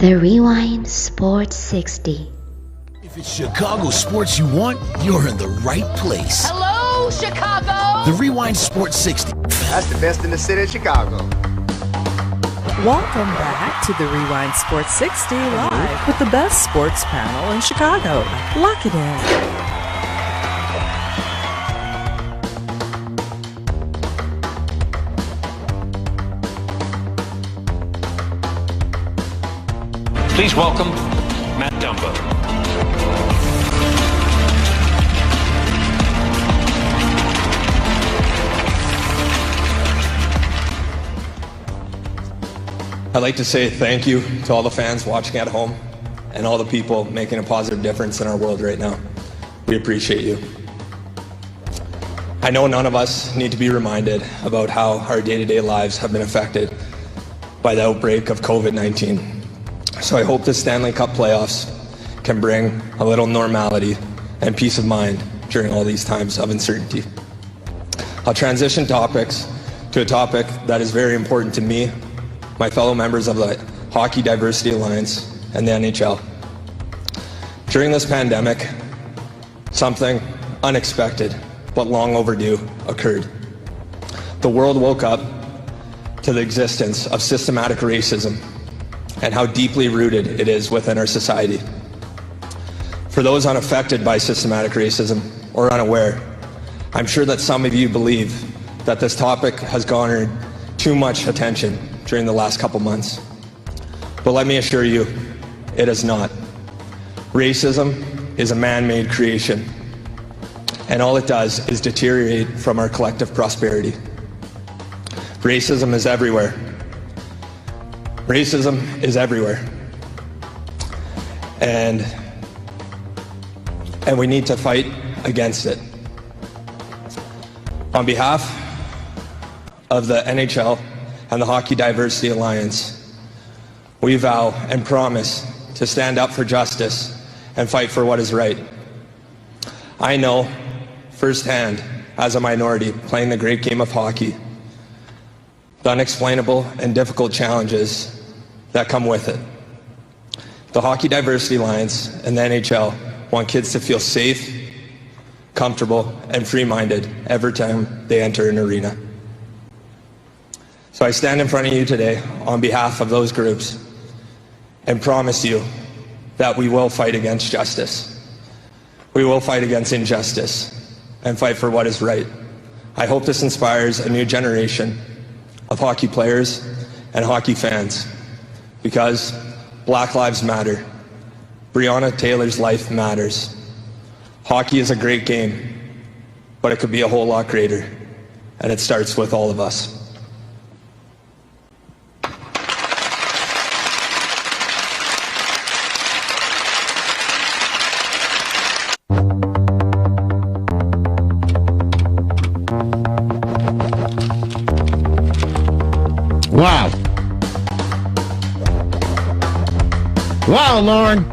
The Rewind Sports 60.
If it's Chicago sports you want, you're in the right place.
Hello, Chicago!
The Rewind Sports 60.
That's the best in the city of Chicago.
Welcome back to the Rewind Sports 60 live with the best sports panel in Chicago. Lock it in.
Please welcome Matt Dumbo.
I'd like to say thank you to all the fans watching at home and all the people making a positive difference in our world right now. We appreciate you. I know none of us need to be reminded about how our day-to-day lives have been affected by the outbreak of COVID-19. So I hope the Stanley Cup playoffs can bring a little normality and peace of mind during all these times of uncertainty. I'll transition topics to a topic that is very important to me, my fellow members of the Hockey Diversity Alliance, and the NHL. During this pandemic, something unexpected but long overdue occurred. The world woke up to the existence of systematic racism and how deeply rooted it is within our society. For those unaffected by systematic racism or unaware, I'm sure that some of you believe that this topic has garnered too much attention during the last couple months. But let me assure you, it is not. Racism is a man-made creation, and all it does is deteriorate from our collective prosperity. Racism is everywhere. Racism is everywhere. And we need to fight against it. On behalf of the NHL and the Hockey Diversity Alliance, we vow and promise to stand up for justice and fight for what is right. I know firsthand, as a minority playing the great game of hockey, the unexplainable and difficult challenges that come with it. The Hockey Diversity Alliance and the NHL want kids to feel safe, comfortable, and free-minded every time they enter an arena. So I stand in front of you today on behalf of those groups and promise you that we will fight against justice. We will fight against injustice and fight for what is right. I hope this inspires a new generation of hockey players and hockey fans, because Black Lives Matter. Breonna Taylor's life matters. Hockey is a great game, but it could be a whole lot greater, and it starts with all of us.
Wow. Wow, Lauren.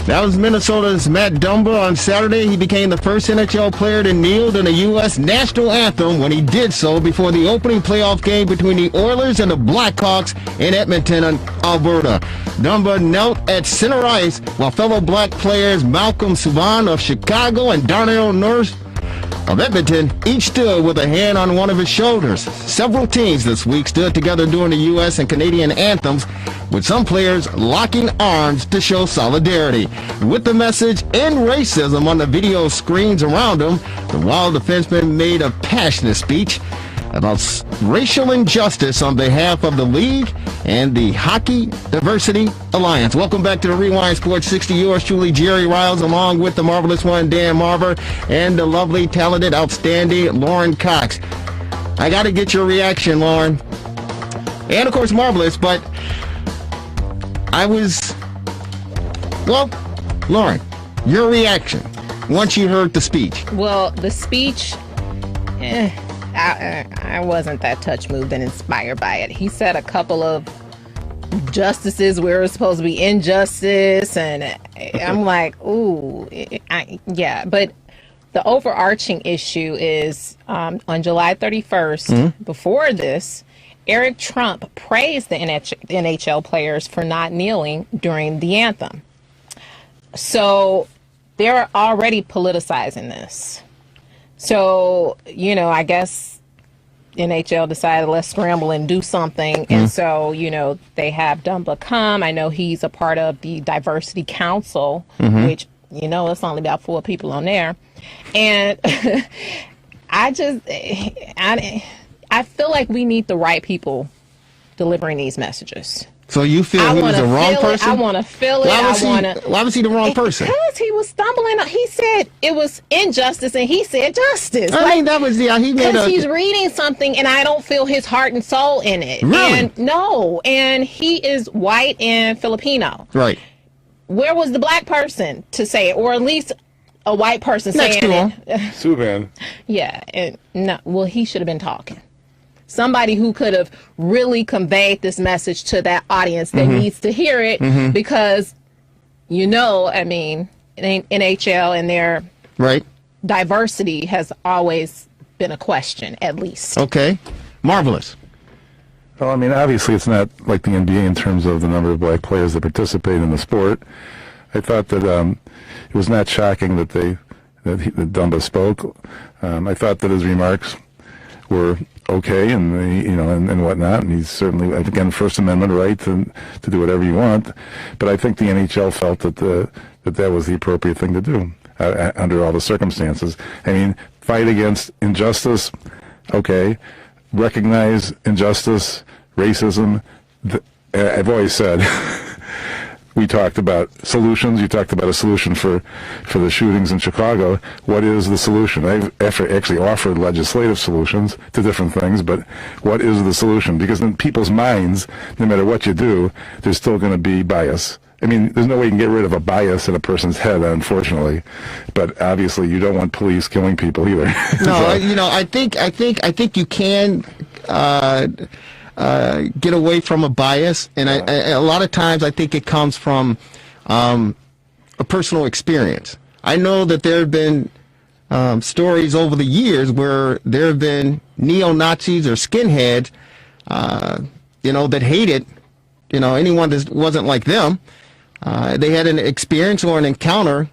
That was Minnesota's Matt Dumba on Saturday. He became the first NHL player to kneel to the U.S. national anthem when he did so before the opening playoff game between the Oilers and the Blackhawks in Edmonton, Alberta. Dumba knelt at center ice while fellow Black players Malcolm Subban of Chicago and Darnell Nurse of Edmonton each stood with a hand on one of his shoulders. Several teams this week stood together during the U.S. and Canadian anthems, with some players locking arms to show solidarity. With the message "End Racism" on the video screens around him, the Wild defenseman made a passionate speech about racial injustice on behalf of the league and the Hockey Diversity Alliance. Welcome back to the Rewind Sports 60. Yours truly, Jerry Riles, along with the marvelous one, Dan Marver, and the lovely, talented, outstanding Lauren Cox. I got to get your reaction, Lauren. And, of course, marvelous, but Lauren, your reaction once you heard the speech.
Well, the speech, I wasn't that touch moved and inspired by it. He said a couple of justices where it was supposed to be injustice, and I'm like, ooh, yeah. But the overarching issue is on July 31st, before this, Eric Trump praised the NHL players for not kneeling during the anthem. So they're already politicizing this. So, I guess NHL decided, let's scramble and do something. And so, they have Dumba come. I know he's a part of the Diversity Council, which, it's only about 4 people on there. And I feel like we need the right people delivering these messages.
So you feel he was the wrong person?
I want to feel it.
Why was he the wrong person?
Because he was stumbling. He said it was injustice, and he said justice.
I mean, that was
because he's reading something, and I don't feel his heart and soul in it.
Really?
And he is white and Filipino.
Right.
Where was the black person to say it, or at least a white person
next
saying
to
it?
Subban.
Yeah. And no. Well, he should have been talking. Somebody who could have really conveyed this message to that audience that needs to hear it, because, NHL and their diversity has always been a question, at least.
Okay. Marvelous.
Well, I mean, obviously it's not like the NBA in terms of the number of black players that participate in the sport. I thought that it was not shocking that Dumba spoke. I thought that his remarks were okay, and and whatnot, and he's certainly, again, First Amendment right to do whatever you want. But I think the NHL felt that that was the appropriate thing to do under all the circumstances. I mean, fight against injustice, okay. Recognize injustice, racism. I've always said. We talked about solutions. You talked about a solution for the shootings in Chicago. What is the solution? I've actually offered legislative solutions to different things, but what is the solution? Because in people's minds, no matter what you do, there's still going to be bias. I mean, there's no way you can get rid of a bias in a person's head, unfortunately. But obviously, you don't want police killing people either.
No, I think you can get away from a bias, and a lot of times I think it comes from a personal experience. I know that there have been stories over the years where there have been neo-Nazis or skinheads, that hated, anyone that wasn't like them. They had an experience or an encounter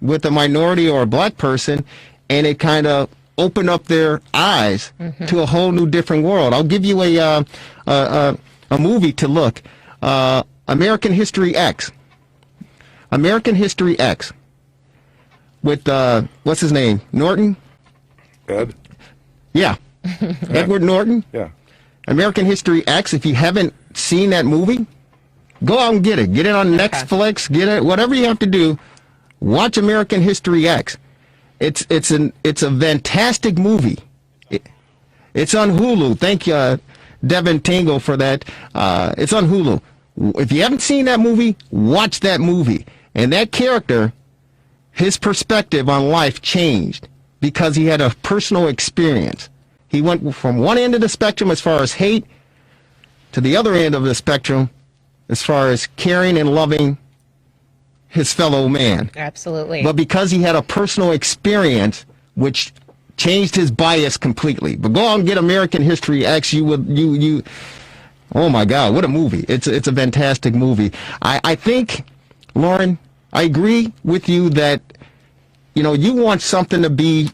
with a minority or a black person, and it kind of opened up their eyes to a whole new different world. I'll give you a movie to look. American History X. American History X. With, what's his name? Norton?
Ed?
Yeah. Edward Norton?
Yeah.
American History X. If you haven't seen that movie, go out and get it. Get it on Netflix. Get it. Whatever you have to do. watch American History X. It's a fantastic movie. It's on Hulu. Thank you, Devin Tingle, for that. It's on Hulu. If you haven't seen that movie, watch that movie. And that character, his perspective on life changed because he had a personal experience. He went from one end of the spectrum as far as hate to the other end of the spectrum as far as caring and loving his fellow man.
Absolutely.
But because he had a personal experience, which changed his bias completely. But go out and get American History X. Oh my God, what a movie. It's a fantastic movie. I think, Lauren, I agree with you that, you want something to be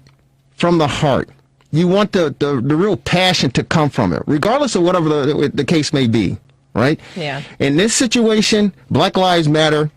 from the heart. You want the real passion to come from it, regardless of whatever the case may be, right?
Yeah.
In this situation, Black Lives Matter.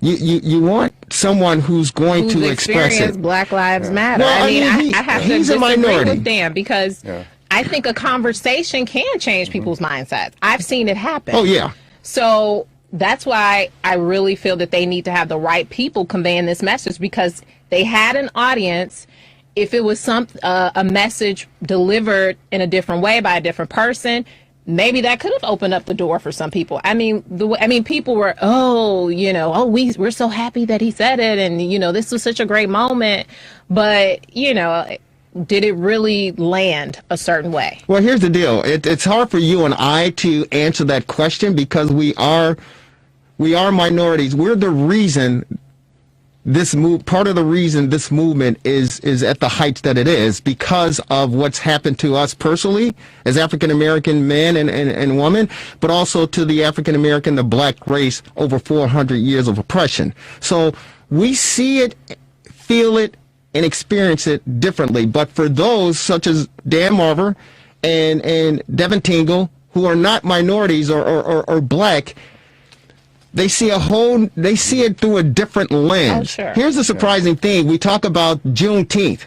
You want someone who's going to express it.
Black Lives Matter.
Well,
I have to
he's a
disagree
minority.
with Dan because I think a conversation can change people's mindsets. I've seen it happen.
Oh, yeah.
So that's why I really feel that they need to have the right people conveying this message, because they had an audience. If it was a message delivered in a different way by a different person, maybe that could have opened up the door for some people. People were, we're so happy that he said it, and this was such a great moment. But did it really land a certain way?
Well, here's the deal. It's hard for you and I to answer that question because we are minorities. We're the reason part of the reason this movement is at the heights that it is, because of what's happened to us personally as African American men and women, but also to the African American, the black race, over 400 years of oppression. So we see it, feel it, and experience it differently. But for those such as Dan Marver and Devin Tingle, who are not minorities or black, they see it through a different lens.
Oh, sure.
Here's the surprising thing. We talk about Juneteenth.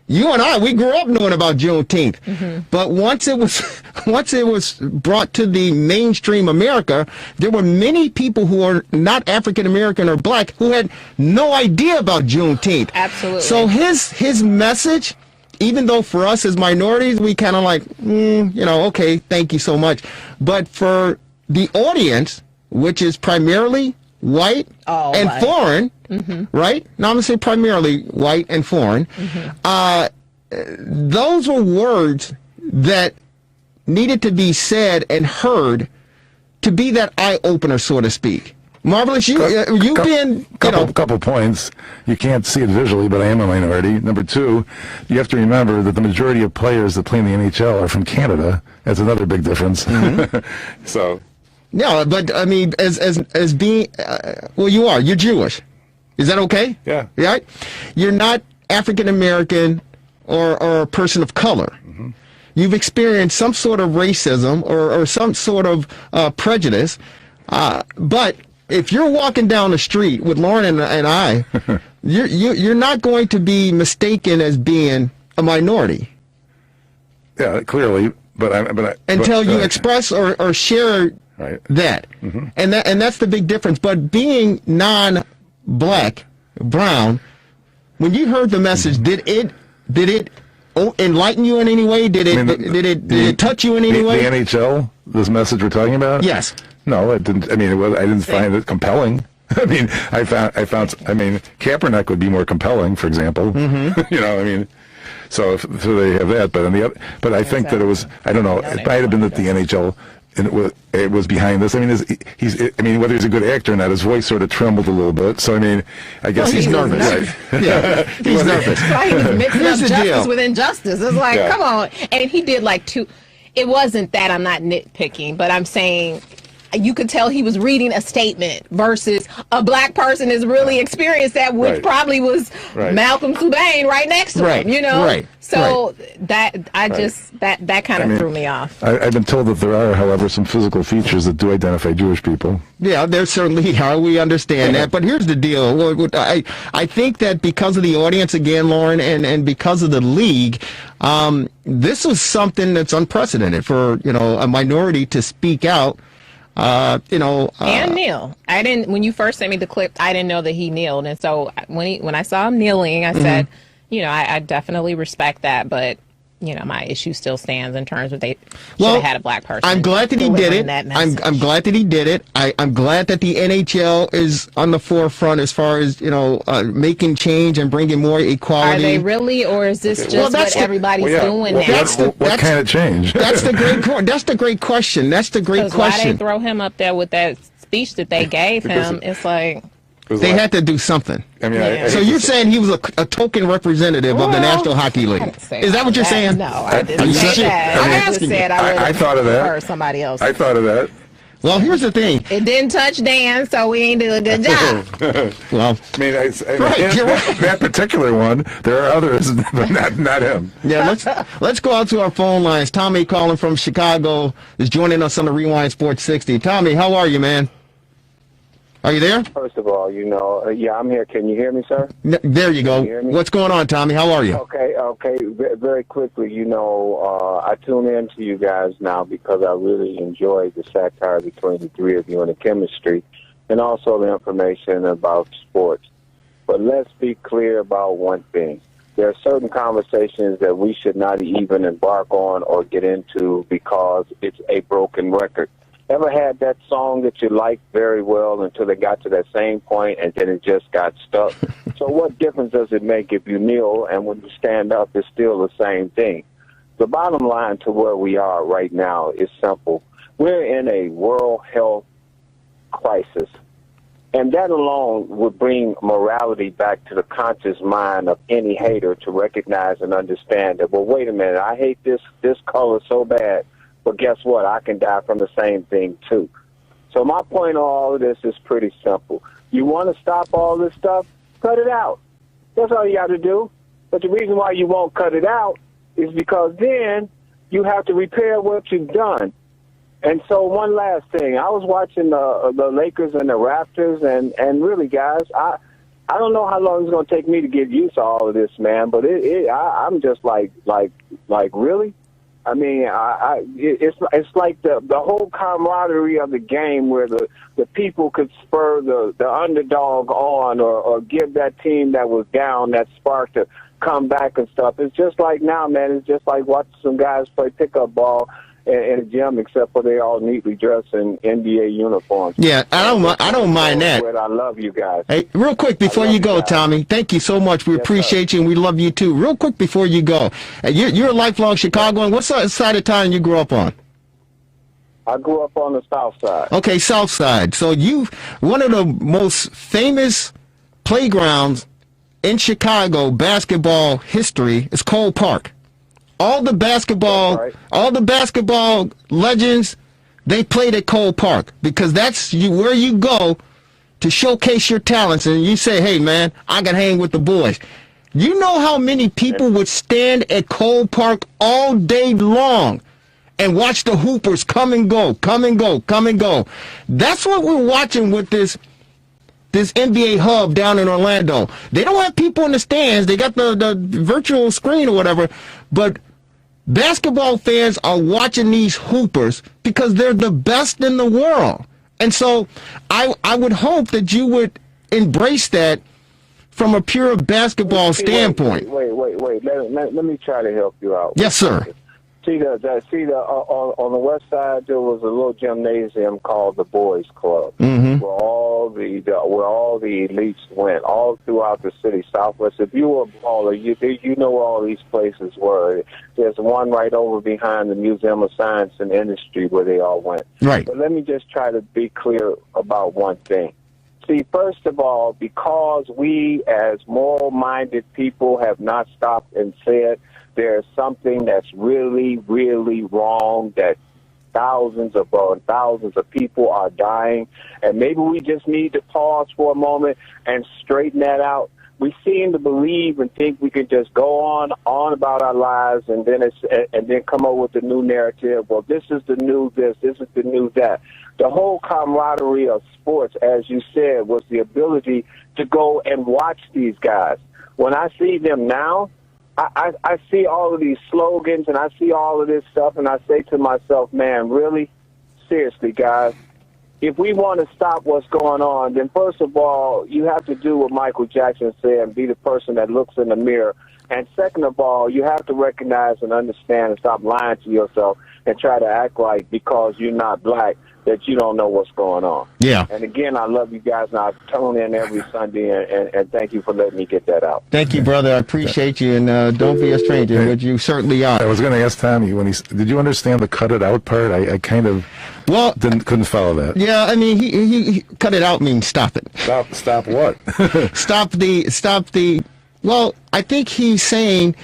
You and I, we grew up knowing about Juneteenth. Mm-hmm. But once it was brought to the mainstream America, there were many people who are not African American or black who had no idea about Juneteenth.
Absolutely.
So his message, even though for us as minorities, we kind of like, okay, thank you so much. But for the audience, which is primarily white and foreign, right? Now I'm going to say primarily white and foreign. Those were words that needed to be said and heard to be that eye-opener, so to speak. Marvelous,
couple points. You can't see it visually, but I am a minority. Number two, you have to remember that the majority of players that play in the NHL are from Canada. That's another big difference. So...
No, but I mean, as being, you're Jewish. Is that okay?
Yeah.
Right? You're not African American or a person of color. Mm-hmm. You've experienced some sort of racism or some sort of prejudice. But if you're walking down the street with Lauren and I, you're not going to be mistaken as being a minority.
Yeah, clearly.
Until you express or share.
Right.
That. Mm-hmm. And that's the big difference. But being non-black, brown, when you heard the message, did it enlighten you in any way? Did it touch you in any way?
The NHL, this message we're talking about?
Yes.
No, it didn't. I mean, I didn't find it compelling. I mean, I found. Kaepernick would be more compelling, for example. Mm-hmm. So they have that. But I think that it was. I don't know. It might have been that the NHL. And it was behind this. I mean, whether he's a good actor or not, his voice sort of trembled a little bit. So, I guess he's nervous. Right?
Yeah, he's nervous.
He was mixing up justice with injustice. It's like, come on. And he did like two. It wasn't that, I'm not nitpicking, but I'm saying you could tell he was reading a statement versus a black person has really experienced that, which probably was Malcolm Subane right next to him,
Right.
So that kind of threw me off.
I've been told that there are, however, some physical features that do identify Jewish people.
Yeah, there certainly are. We understand that. But here's the deal. I think that because of the audience, again, Lauren, and because of the league, this was something that's unprecedented for, a minority to speak out
And kneel. I didn't. When you first sent me the clip, I didn't know that he kneeled, and so when I saw him kneeling, I said, I definitely respect that, but my issue still stands in terms of they should have had a black person.
I'm glad that he did it.
That
I'm glad that he did it. I'm glad that the NHL is on the forefront as far as making change and bringing more equality.
Are they really, or is this just what everybody's doing now?
What kind of change?
That's the great question. That's the great question.
Why they throw him up there with that speech that they gave him? It's like.
They had to do something.
I mean,
so you're saying he was a token representative of the National Hockey League? Is that what you're saying?
No, I didn't say that. I just said
I thought of that.
Or somebody else.
I thought of that.
Well, here's the thing.
It didn't touch Dan, so we ain't doing a good job.
Well,
I mean, that particular one, there are others, but not him.
Yeah, let's go out to our phone lines. Tommy calling from Chicago is joining us on the Rewind Sports 60. Tommy, how are you, man? Are you there?
First of all, yeah, I'm here. Can you hear me, sir?
There you go. What's going on, Tommy? How are you?
Okay. Very quickly, I tune in to you guys now because I really enjoy the satire between the three of you and the chemistry and also the information about sports. But let's be clear about one thing. There are certain conversations that we should not even embark on or get into because it's a broken record. Ever had that song that you liked very well until they got to that same point and then it just got stuck? So what difference does it make if you kneel and when you stand up, it's still the same thing? The bottom line to where we are right now is simple. We're in a world health crisis, and that alone would bring morality back to the conscious mind of any hater to recognize and understand that, well, wait a minute, I hate this color so bad. But guess what? I can die from the same thing, too. So my point on all of this is pretty simple. You want to stop all this stuff? Cut it out. That's all you got to do. But the reason why you won't cut it out is because then you have to repair what you've done. And so one last thing. I was watching the Lakers and the Raptors, and really, guys, I don't know how long it's going to take me to get used to all of this, man. But I'm just like, really? I mean, it's like the whole camaraderie of the game where the people could spur the underdog on or give that team that was down that spark to come back and stuff. It's just like now, man, it's just like watching some guys play pickup ball in a gym, except for they all neatly dressed in NBA uniforms.
Yeah, I don't mind that.
I love you guys.
Hey, real quick before you go, Tommy, thank you so much. We appreciate you and we love you too. Real quick before you go, you're a lifelong Chicagoan. What side of town you grew up on?
I grew up on the south side.
Okay, south side. So one of the most famous playgrounds in Chicago basketball history is Cole Park. All the basketball legends, they played at Cole Park because that's where you go to showcase your talents. And you say, hey, man, I can hang with the boys. You know how many people would stand at Cole Park all day long and watch the Hoopers come and go, come and go, come and go. That's what we're watching with this NBA hub down in Orlando. They don't have people in the stands. They got the virtual screen or whatever, but basketball fans are watching these Hoopers because they're the best in the world. And so I would hope that you would embrace that from a pure basketball standpoint.
Wait. Let me try to help you out.
Yes, sir.
See on the west side there was a little gymnasium called the Boys Club, where all the elites went all throughout the city Southwest. If you were a baller, you know where all these places were. There's one right over behind the Museum of Science and Industry where they all went.
Right.
But let me just try to be clear about one thing. See, first of all, because we as moral-minded people have not stopped and said there's something that's really, really wrong, that thousands of people are dying, and maybe we just need to pause for a moment and straighten that out. We seem to believe and think we can just go on about our lives and then come up with a new narrative. Well, this is the new this is the new that. The whole camaraderie of sports, as you said, was the ability to go and watch these guys. When I see them now, I see all of these slogans and I see all of this stuff and I say to myself, man, really? Seriously, guys, if we want to stop what's going on, then first of all, you have to do what Michael Jackson said and be the person that looks in the mirror. And second of all, you have to recognize and understand and stop lying to yourself and try to act like because you're not black that you don't know what's going on.
Yeah.
And again, I love you guys, and I tune in every Sunday, and thank you for letting me get that out.
Thank you, brother. I appreciate you, and don't be a stranger, but you certainly are.
I was going to ask Tommy did you understand the cut it out part? I kind of couldn't follow that.
Yeah, I mean, he cut it out means stop it.
Stop what?
Stop the. Well, I think he's saying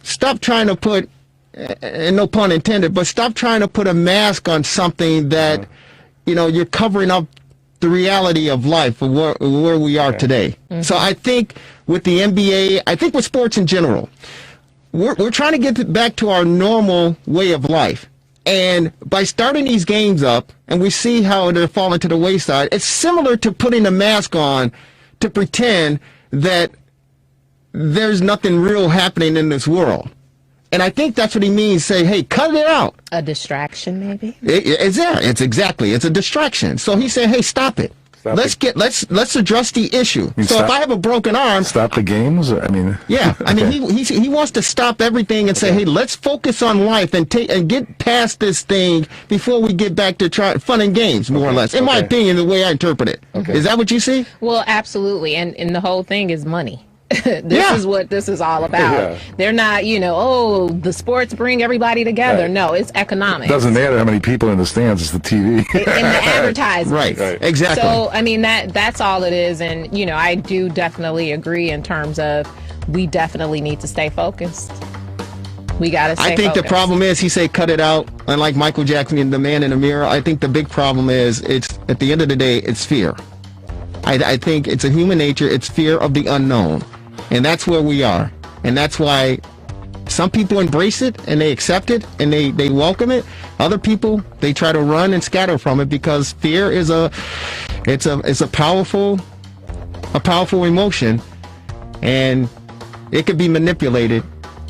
stop trying to put, and no pun intended, but stop trying to put a mask on something that, you're covering up the reality of life, of where we are today. Mm-hmm. So I think with the NBA, I think with sports in general, we're trying to get back to our normal way of life. And by starting these games up, and we see how they're falling to the wayside, it's similar to putting a mask on to pretend that there's nothing real happening in this world. And I think that's what he means, say, hey, cut it out.
A distraction, maybe?
It's a distraction. So he said, hey, stop it. Let's address the issue. So if I have a broken arm,
stop the games.
Yeah, I mean he wants to stop everything and say, hey, let's focus on life and get past this thing before we get back to fun and games, more or less. In my opinion, the way I interpret it. Okay. Is that what you see?
Well, absolutely, and the whole thing is money. This is what this is all about. Yeah. They're not, the sports bring everybody together. Right. No, it's economics.
It doesn't matter how many people in the stands, it's the TV.
And the advertising.
Right, exactly.
So, I mean, that's all it is. And, I do definitely agree in terms of we definitely need to stay focused. We got to stay focused.
I think the problem is, he said cut it out. Unlike Michael Jackson, the man in the mirror, I think the big problem is, it's at the end of the day, it's fear. I think it's a human nature. It's fear of the unknown. And that's where we are. And that's why some people embrace it and they accept it and they welcome it. Other people, they try to run and scatter from it because fear is a powerful emotion, and it could be manipulated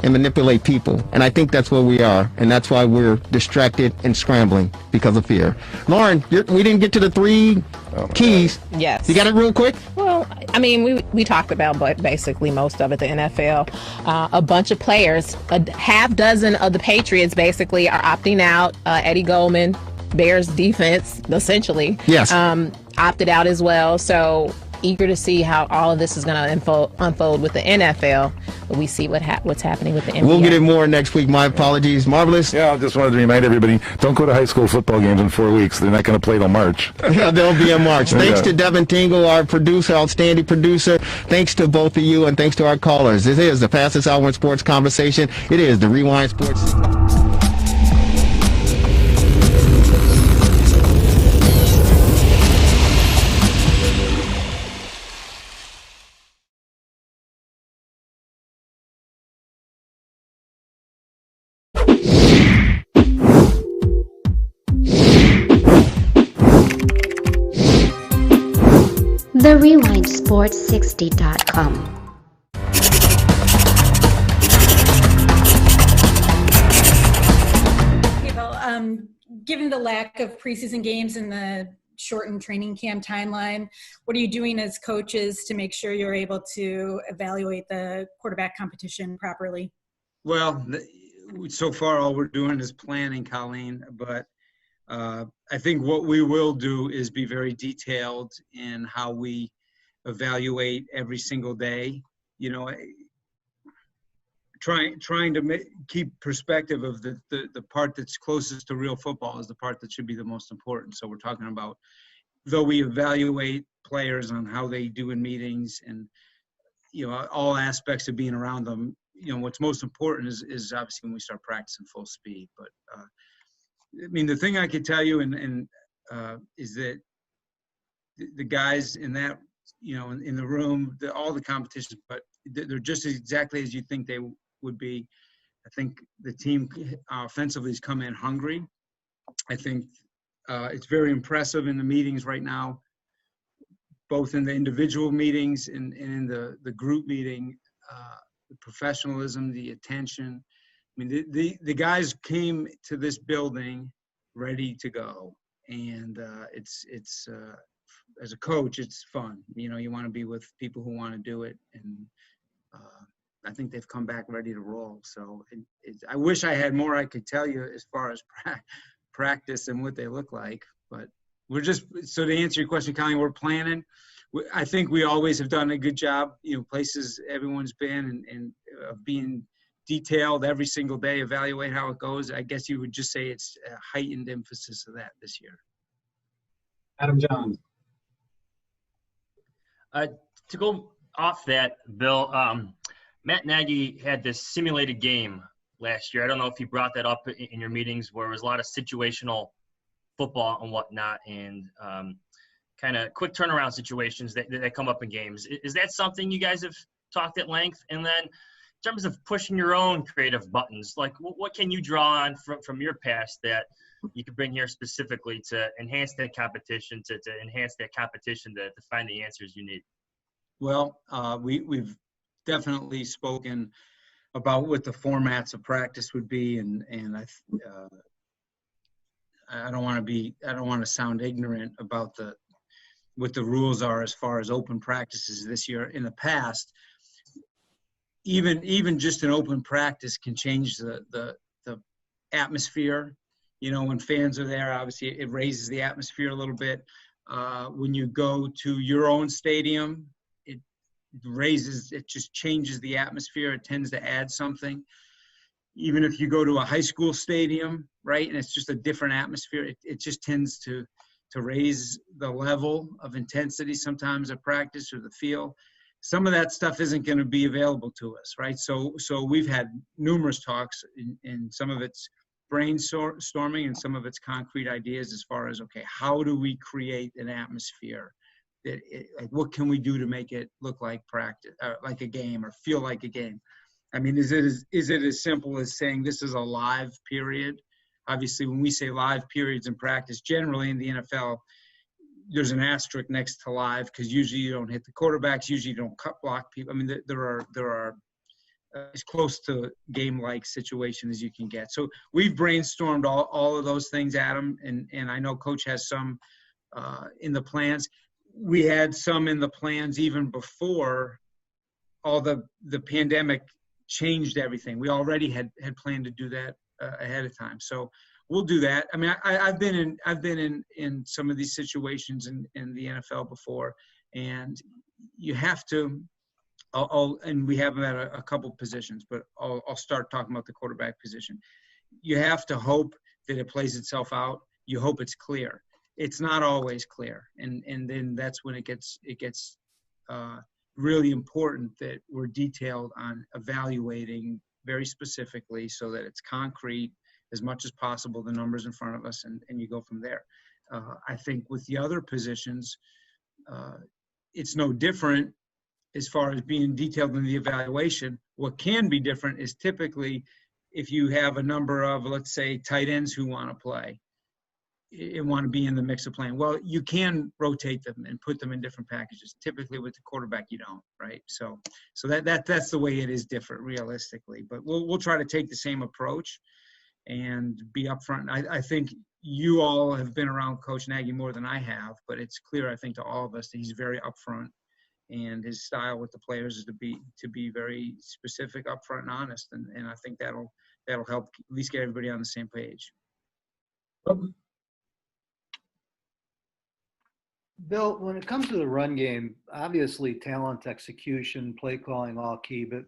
and manipulate people. And I think that's where we are. And that's why we're distracted and scrambling because of fear. Lauren, we didn't get to the 3 keys.
Yes.
You got it real quick?
Well, I mean, we talked about basically most of it, the NFL. A bunch of players, a half dozen of the Patriots basically are opting out. Eddie Goldman, Bears defense, essentially,
yes,
opted out as well. So eager to see how all of this is going to unfold with the NFL. But we see what's happening with the NBA.
We'll get it more next week. My apologies. Marvelous.
Yeah, I just wanted to remind everybody, don't go to high school football games in 4 weeks. They're not going to play till March.
Yeah, they'll be in March. Thanks to Devin Tingle, our producer, outstanding producer. Thanks to both of you, and thanks to our callers. This is the fastest hour in sports conversation. It is the Rewind Sports.
The RewindSports60.com.
Okay, well, given the lack of preseason games and the shortened training camp timeline, what are you doing as coaches to make sure you're able to evaluate the quarterback competition properly?
Well, so far all we're doing is planning, Colleen, but I think what we will do is be very detailed in how we evaluate every single day. Trying to keep perspective of the part that's closest to real football is the part that should be the most important. So we're talking about, though we evaluate players on how they do in meetings and all aspects of being around them, what's most important is obviously when we start practicing full speed. But I mean, the thing I could tell you is that the guys in that, in the room, all the competitions, but they're just exactly as you think they would be. I think the team offensively has come in hungry. I think it's very impressive in the meetings right now, both in the individual meetings and in the group meeting, the professionalism, the attention. I mean, the guys came to this building ready to go, and it's as a coach, it's fun. You want to be with people who want to do it, and I think they've come back ready to roll. So I wish I had more I could tell you as far as practice and what they look like, but so to answer your question, Colleen, we're planning. I think we always have done a good job, places everyone's been and being detailed every single day, evaluate how it goes. I guess you would just say it's a heightened emphasis of that this year.
Adam Johns.
To go off that, Bill, Matt Nagy had this simulated game last year. I don't know if you brought that up in your meetings, where it was a lot of situational football and whatnot, and kind of quick turnaround situations that come up in games. Is that something you guys have talked at length? And then in terms of pushing your own creative buttons, like what can you draw on from your past that you could bring here specifically to enhance that competition, to enhance that competition to find the answers you need?
Well, we've definitely spoken about what the formats of practice would be, and I don't want to sound ignorant about what the rules are as far as open practices this year. In the past, even just an open practice can change the atmosphere. When fans are there, obviously it raises the atmosphere a little bit. When you go to your own stadium, it just changes the atmosphere. It tends to add something. Even if you go to a high school stadium, right, and it's just a different atmosphere, it just tends to raise the level of intensity sometimes of practice or the feel. Some of that stuff isn't going to be available to us, right? So we've had numerous talks, and some of it's brainstorming and some of it's concrete ideas as far as, okay, how do we create an atmosphere like what can we do to make it look like practice, like a game, or feel like a game? I mean, is it as simple as saying this is a live period? Obviously, when we say live periods in practice, generally in the NFL, there's an asterisk next to live, because usually you don't hit the quarterbacks, usually you don't cut block people. I mean, there are as close to game-like situation as you can get. So we've brainstormed all of those things, Adam, and I know Coach has some in the plans. We had some in the plans even before all the pandemic changed everything. We already had planned to do that ahead of time. So we'll do that. I mean, I've been in some of these situations in the NFL before, and you have to. And we have them at a couple positions, but I'll start talking about the quarterback position. You have to hope that it plays itself out. You hope it's clear. It's not always clear, and then that's when it gets really important that we're detailed on evaluating very specifically so that it's concrete as much as possible, the numbers in front of us, and you go from there. I think with the other positions, it's no different as far as being detailed in the evaluation. What can be different is typically if you have a number of, let's say, tight ends who want to play and want to be in the mix of playing. Well, you can rotate them and put them in different packages. Typically with the quarterback, you don't, right? So that's the way it is different realistically. But we'll try to take the same approach and be upfront. I think you all have been around Coach Nagy more than I have, but it's clear, I think, to all of us that he's very upfront, and his style with the players is to be very specific, upfront, and honest. And I think that'll help at least get everybody on the same page.
Bill, when it comes to the run game, obviously talent, execution, play calling, all key, but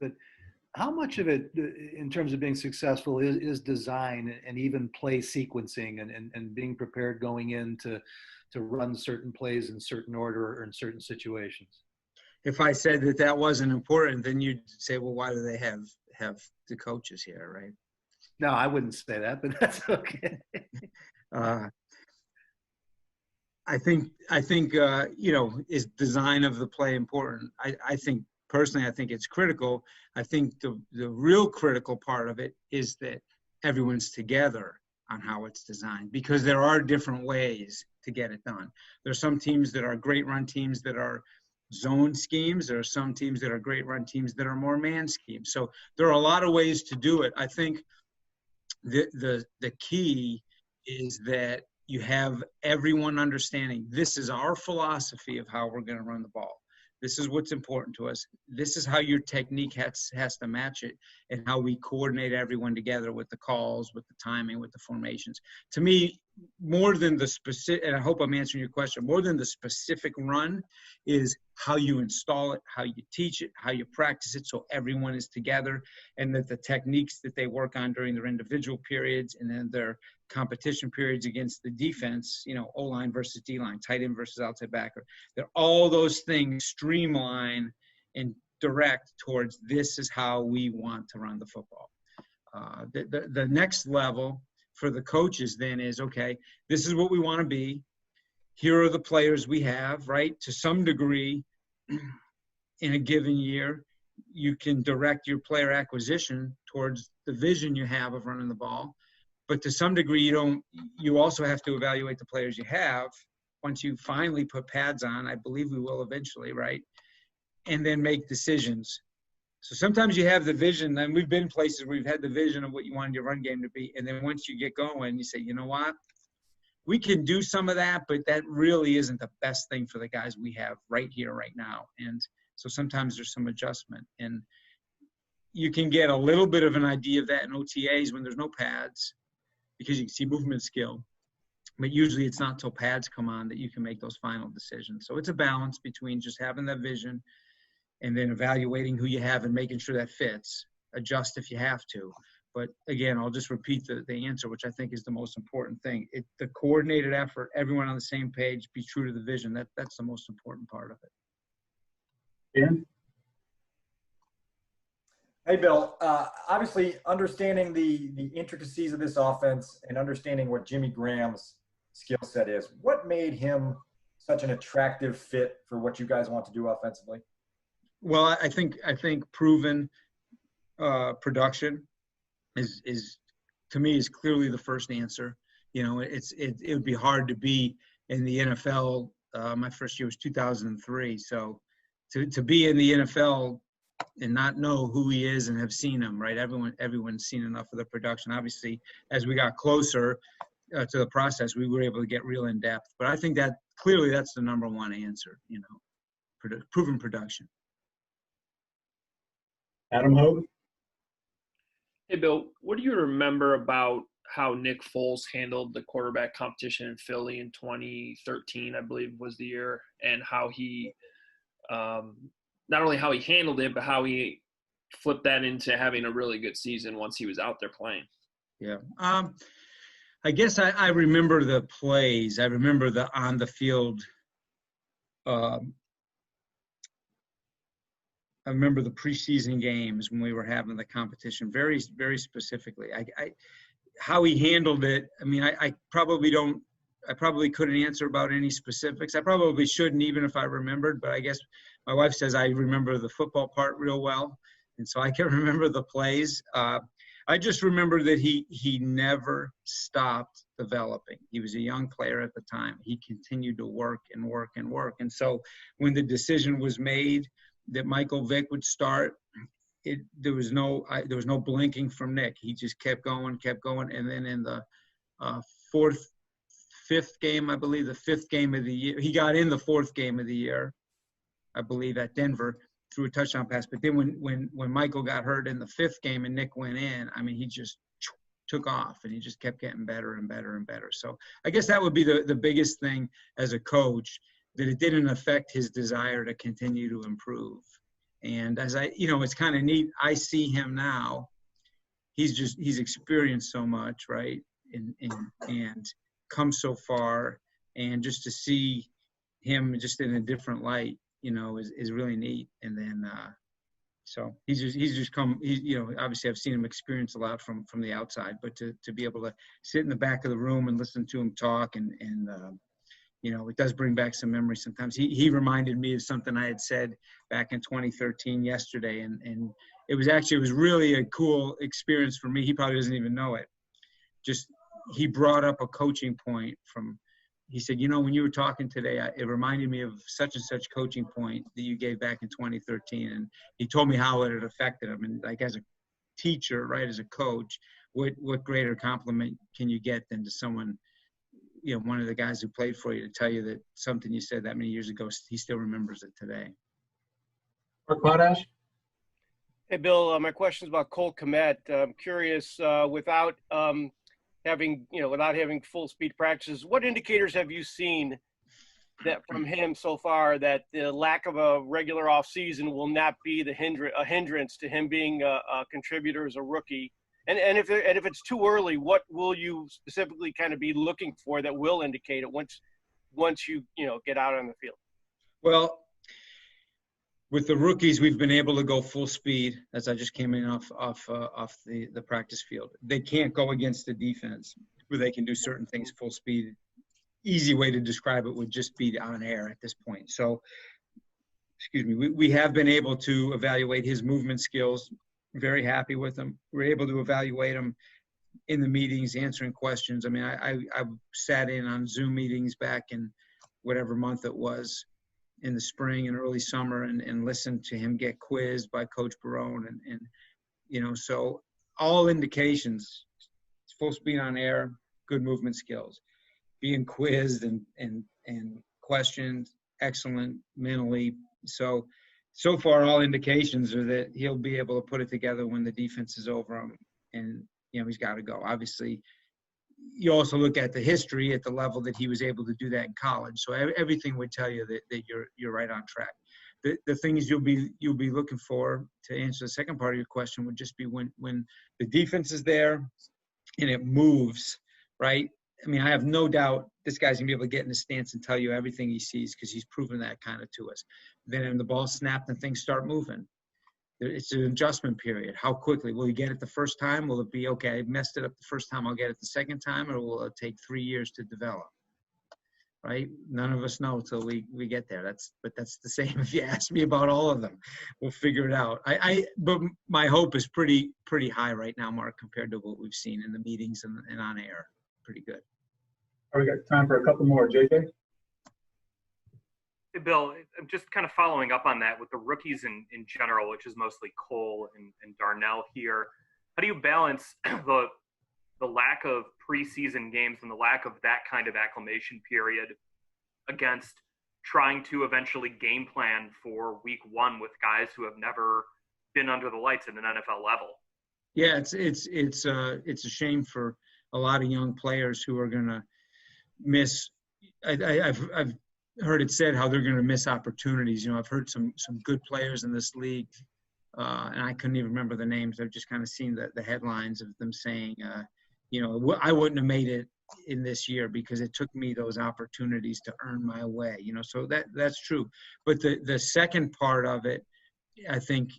how much of it, in terms of being successful, is design and even play sequencing and being prepared going in to run certain plays in certain order or in certain situations?
If I said that wasn't important, then you'd say, well, why do they have the coaches here, right?
No, I wouldn't say that, but that's okay.
I think is design of the play important? I think personally, I think it's critical. I think the real critical part of it is that everyone's together on how it's designed, because there are different ways to get it done. There's some teams that are great run teams that are zone schemes. There are some teams that are great run teams that are more man schemes. So there are a lot of ways to do it. I think the key is that you have everyone understanding this is our philosophy of how we're going to run the ball. This is what's important to us. This is how your technique has to match it, and how we coordinate everyone together with the calls, with the timing, with the formations. To me, more than the specific, and I hope I'm answering your question, more than the specific run is how you install it, how you teach it, how you practice it so everyone is together, and that the techniques that they work on during their individual periods and then their competition periods against the defense, you know, O-line versus D-line, tight end versus outside backer, that all those things streamline and direct towards this is how we want to run the football. The next level for the coaches then is, okay, this is what we want to be. Here are the players we have, right? To some degree, in a given year, you can direct your player acquisition towards the vision you have of running the ball. But to some degree, you also have to evaluate the players you have once you finally put pads on. I believe we will eventually, right? And then make decisions. So sometimes you have the vision, and we've been places where we've had the vision of what you wanted your run game to be. And then once you get going, you say, you know what? We can do some of that, but that really isn't the best thing for the guys we have right here, right now. And so sometimes there's some adjustment. And you can get a little bit of an idea of that in OTAs when there's no pads, because you can see movement skill. But usually it's not until pads come on that you can make those final decisions. So it's a balance between just having that vision and then evaluating who you have and making sure that fits. Adjust if you have to. But again, I'll just repeat the answer, which I think is the most important thing. The coordinated effort, everyone on the same page, be true to the vision. That's the most important part of it.
Dan?
Hey, Bill. Obviously, understanding the intricacies of this offense and understanding what Jimmy Graham's skill set is, what made him such an attractive fit for what you guys want to do offensively?
Well, I think proven production is to me is clearly the first answer. You know, it would be hard to be in the NFL. My first year was 2003, so to be in the NFL and not know who he is and have seen him, right? Everyone's seen enough of the production. Obviously, as we got closer to the process, we were able to get real in depth. But I think that clearly that's the number one answer. You know, proven production.
Adam Hogue?
Hey, Bill, what do you remember about how Nick Foles handled the quarterback competition in Philly in 2013, I believe was the year, and how he not only how he handled it, but how he flipped that into having a really good season once he was out there playing?
Yeah. I guess I remember the plays. I remember the on the field. I remember the preseason games when we were having the competition very, very specifically. How he handled it. I mean, I probably couldn't answer about any specifics. I probably shouldn't, even if I remembered, but I guess my wife says I remember the football part real well. And so I can remember the plays. I just remember that he never stopped developing. He was a young player at the time. He continued to work and work and work. And so when the decision was made that Michael Vick would start, there was no blinking from Nick. He just kept going. And then in the fifth game, I believe, the fifth game of the year, he got in the fourth game of the year, I believe, at Denver, threw a touchdown pass. But then when Michael got hurt in the fifth game and Nick went in, I mean, he just took off and he just kept getting better and better and better. So I guess that would be the biggest thing as a coach, that it didn't affect his desire to continue to improve. And as it's kind of neat. I see him now. He's experienced so much, right? And come so far, and just to see him just in a different light, is really neat. And then, so he's just come, obviously I've seen him experience a lot from the outside, but to be able to sit in the back of the room and listen to him talk and it does bring back some memories sometimes. He reminded me of something I had said back in 2013 yesterday. And it was really a cool experience for me. He probably doesn't even know it. Just, he brought up a coaching point he said, when you were talking today, it reminded me of such and such coaching point that you gave back in 2013. And he told me how it had affected him. And like, as a teacher, right, as a coach, what greater compliment can you get than to someone one of the guys who played for you to tell you that something you said that many years ago, he still remembers it today.
Mark Potash.
Hey, Bill, my question is about Cole Kmet. I'm curious, without having full speed practices, what indicators have you seen that from him so far that the lack of a regular off season will not be a hindrance to him being a contributor as a rookie? And if it's too early, what will you specifically kind of be looking for that will indicate it once you get out on the field?
Well, with the rookies, we've been able to go full speed as I just came in off the practice field. They can't go against the defense, but they can do certain things full speed. Easy way to describe it would just be on air at this point. So, we have been able to evaluate his movement skills. Very happy with them. We're able to evaluate them in the meetings, answering questions. I mean, I sat in on Zoom meetings back in whatever month it was in the spring and early summer and listened to him get quizzed by Coach Barone. And so all indications, full speed on air, good movement skills, being quizzed and questioned, excellent mentally. So far, all indications are that he'll be able to put it together when the defense is over him, and he's got to go. Obviously, you also look at the history at the level that he was able to do that in college. So everything would tell you that you're right on track. The things you'll be looking for to answer the second part of your question would just be when the defense is there and it moves, right? I mean, I have no doubt this guy's going to be able to get in the stance and tell you everything he sees because he's proven that kind of to us. Then when the ball's snapped and things start moving, it's an adjustment period. How quickly? Will he get it the first time? Will it be, okay, I messed it up the first time, I'll get it the second time, or will it take 3 years to develop? Right? None of us know until we get there. But that's the same if you ask me about all of them. We'll figure it out. But my hope is pretty high right now, Mark, compared to what we've seen in the meetings and on air. Pretty good.
All right, we got time for a couple more. JJ?
Hey, Bill, I'm just kind of following up on that with the rookies in general, which is mostly Cole and Darnell here. How do you balance the lack of preseason games and the lack of that kind of acclimation period against trying to eventually game plan for week one with guys who have never been under the lights at an NFL level?
Yeah, it's a shame for a lot of young players who are going to miss. I've heard it said how they're going to miss opportunities. I've heard some good players in this league, and I couldn't even remember the names. I've just kind of seen the headlines of them saying, I wouldn't have made it in this year because it took me those opportunities to earn my way. So that's true. But the second part of it, I think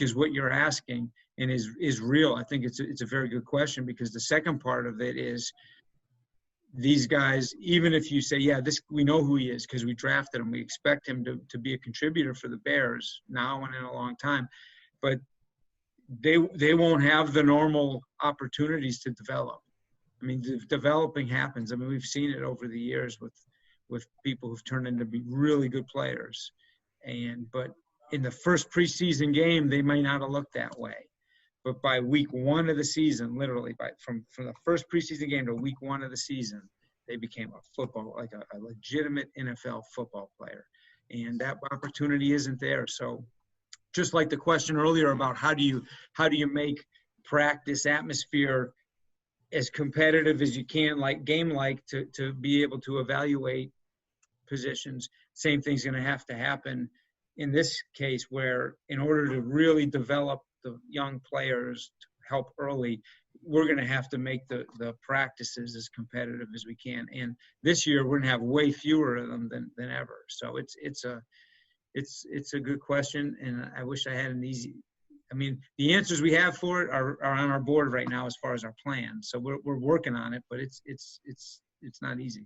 is what you're asking and is real. I think it's a very good question because the second part of it is these guys, even if you say, yeah, we know who he is because we drafted him, we expect him to be a contributor for the Bears now and in a long time, but they won't have the normal opportunities to develop. I mean, developing happens. I mean, we've seen it over the years with people who've turned into be really good players, but in the first preseason game, they may not have looked that way. But by week one of the season, literally from the first preseason game to week one of the season, they became a legitimate NFL football player. And that opportunity isn't there. So just like the question earlier about how do you make practice atmosphere as competitive as you can, like game-like, to be able to evaluate positions, same thing's going to happen in this case where in order to really develop the young players to help early, we're going to have to make the practices as competitive as we can. And this year we're going to have way fewer of them than ever. So it's a good question, and I wish I had an easy. I mean, the answers we have for it are on our board right now as far as our plan. So we're working on it, but it's not easy.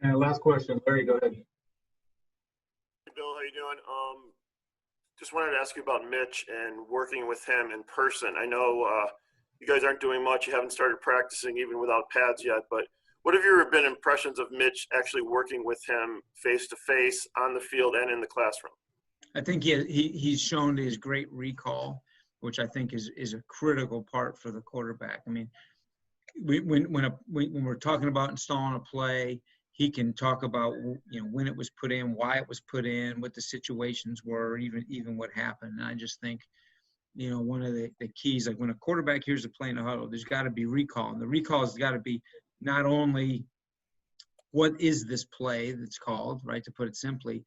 And last question, Larry, go ahead.
Hey, Bill, how you doing? Just wanted to ask you about Mitch and working with him in person. I know you guys aren't doing much. You haven't started practicing even without pads yet, but what have your been impressions of Mitch actually working with him face-to-face on the field and in the classroom?
I think he's shown his great recall, which I think is a critical part for the quarterback. I mean, when we're talking about installing a play, he can talk about, when it was put in, why it was put in, what the situations were, even what happened. And I just think, one of the keys, like when a quarterback hears a play in the huddle, there's got to be recall. And the recall has got to be not only what is this play that's called, right, to put it simply,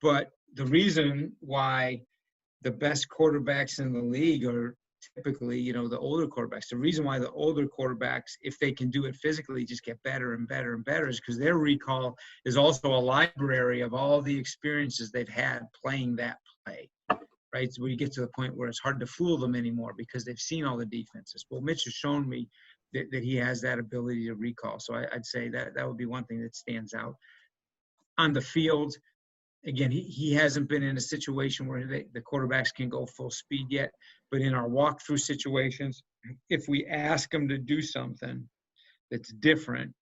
but the reason why the best quarterbacks in the league are typically, the older quarterbacks. The reason why the older quarterbacks, if they can do it physically, just get better and better and better is because their recall is also a library of all the experiences they've had playing that play, right? So we get to the point where it's hard to fool them anymore because they've seen all the defenses. Well, Mitch has shown me that he has that ability to recall. So I'd say that would be one thing that stands out. On the field, again, he hasn't been in a situation where the quarterbacks can go full speed yet. But in our walkthrough situations, if we ask him to do something that's different,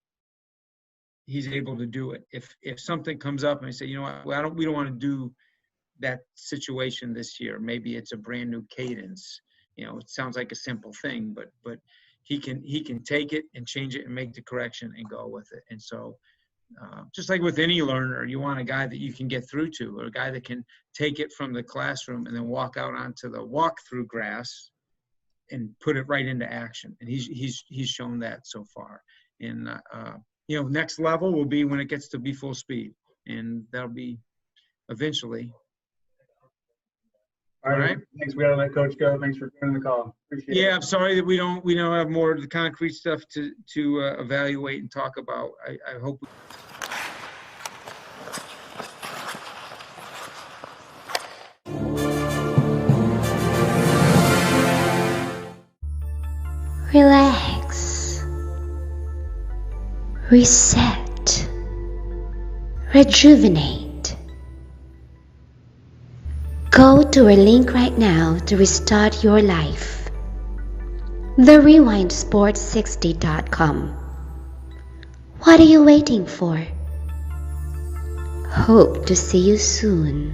he's able to do it. If something comes up and I say, you know what, we don't want to do that situation this year. Maybe it's a brand new cadence. It sounds like a simple thing, but he can take it and change it and make the correction and go with it. And so just like with any learner, you want a guy that you can get through to, or a guy that can take it from the classroom and then walk out onto the walk-through grass and put it right into action. And he's shown that so far. And next level will be when it gets to be full speed, and that'll be eventually.
All right. Thanks. We gotta let Coach go. Thanks for doing the call. Appreciate it.
Yeah, I'm sorry that we don't have more of the concrete stuff to evaluate and talk about. I hope.
Relax. Reset. Rejuvenate. Go to our link right now to restart your life. TheRewindSports60.com. What are you waiting for? Hope to see you soon.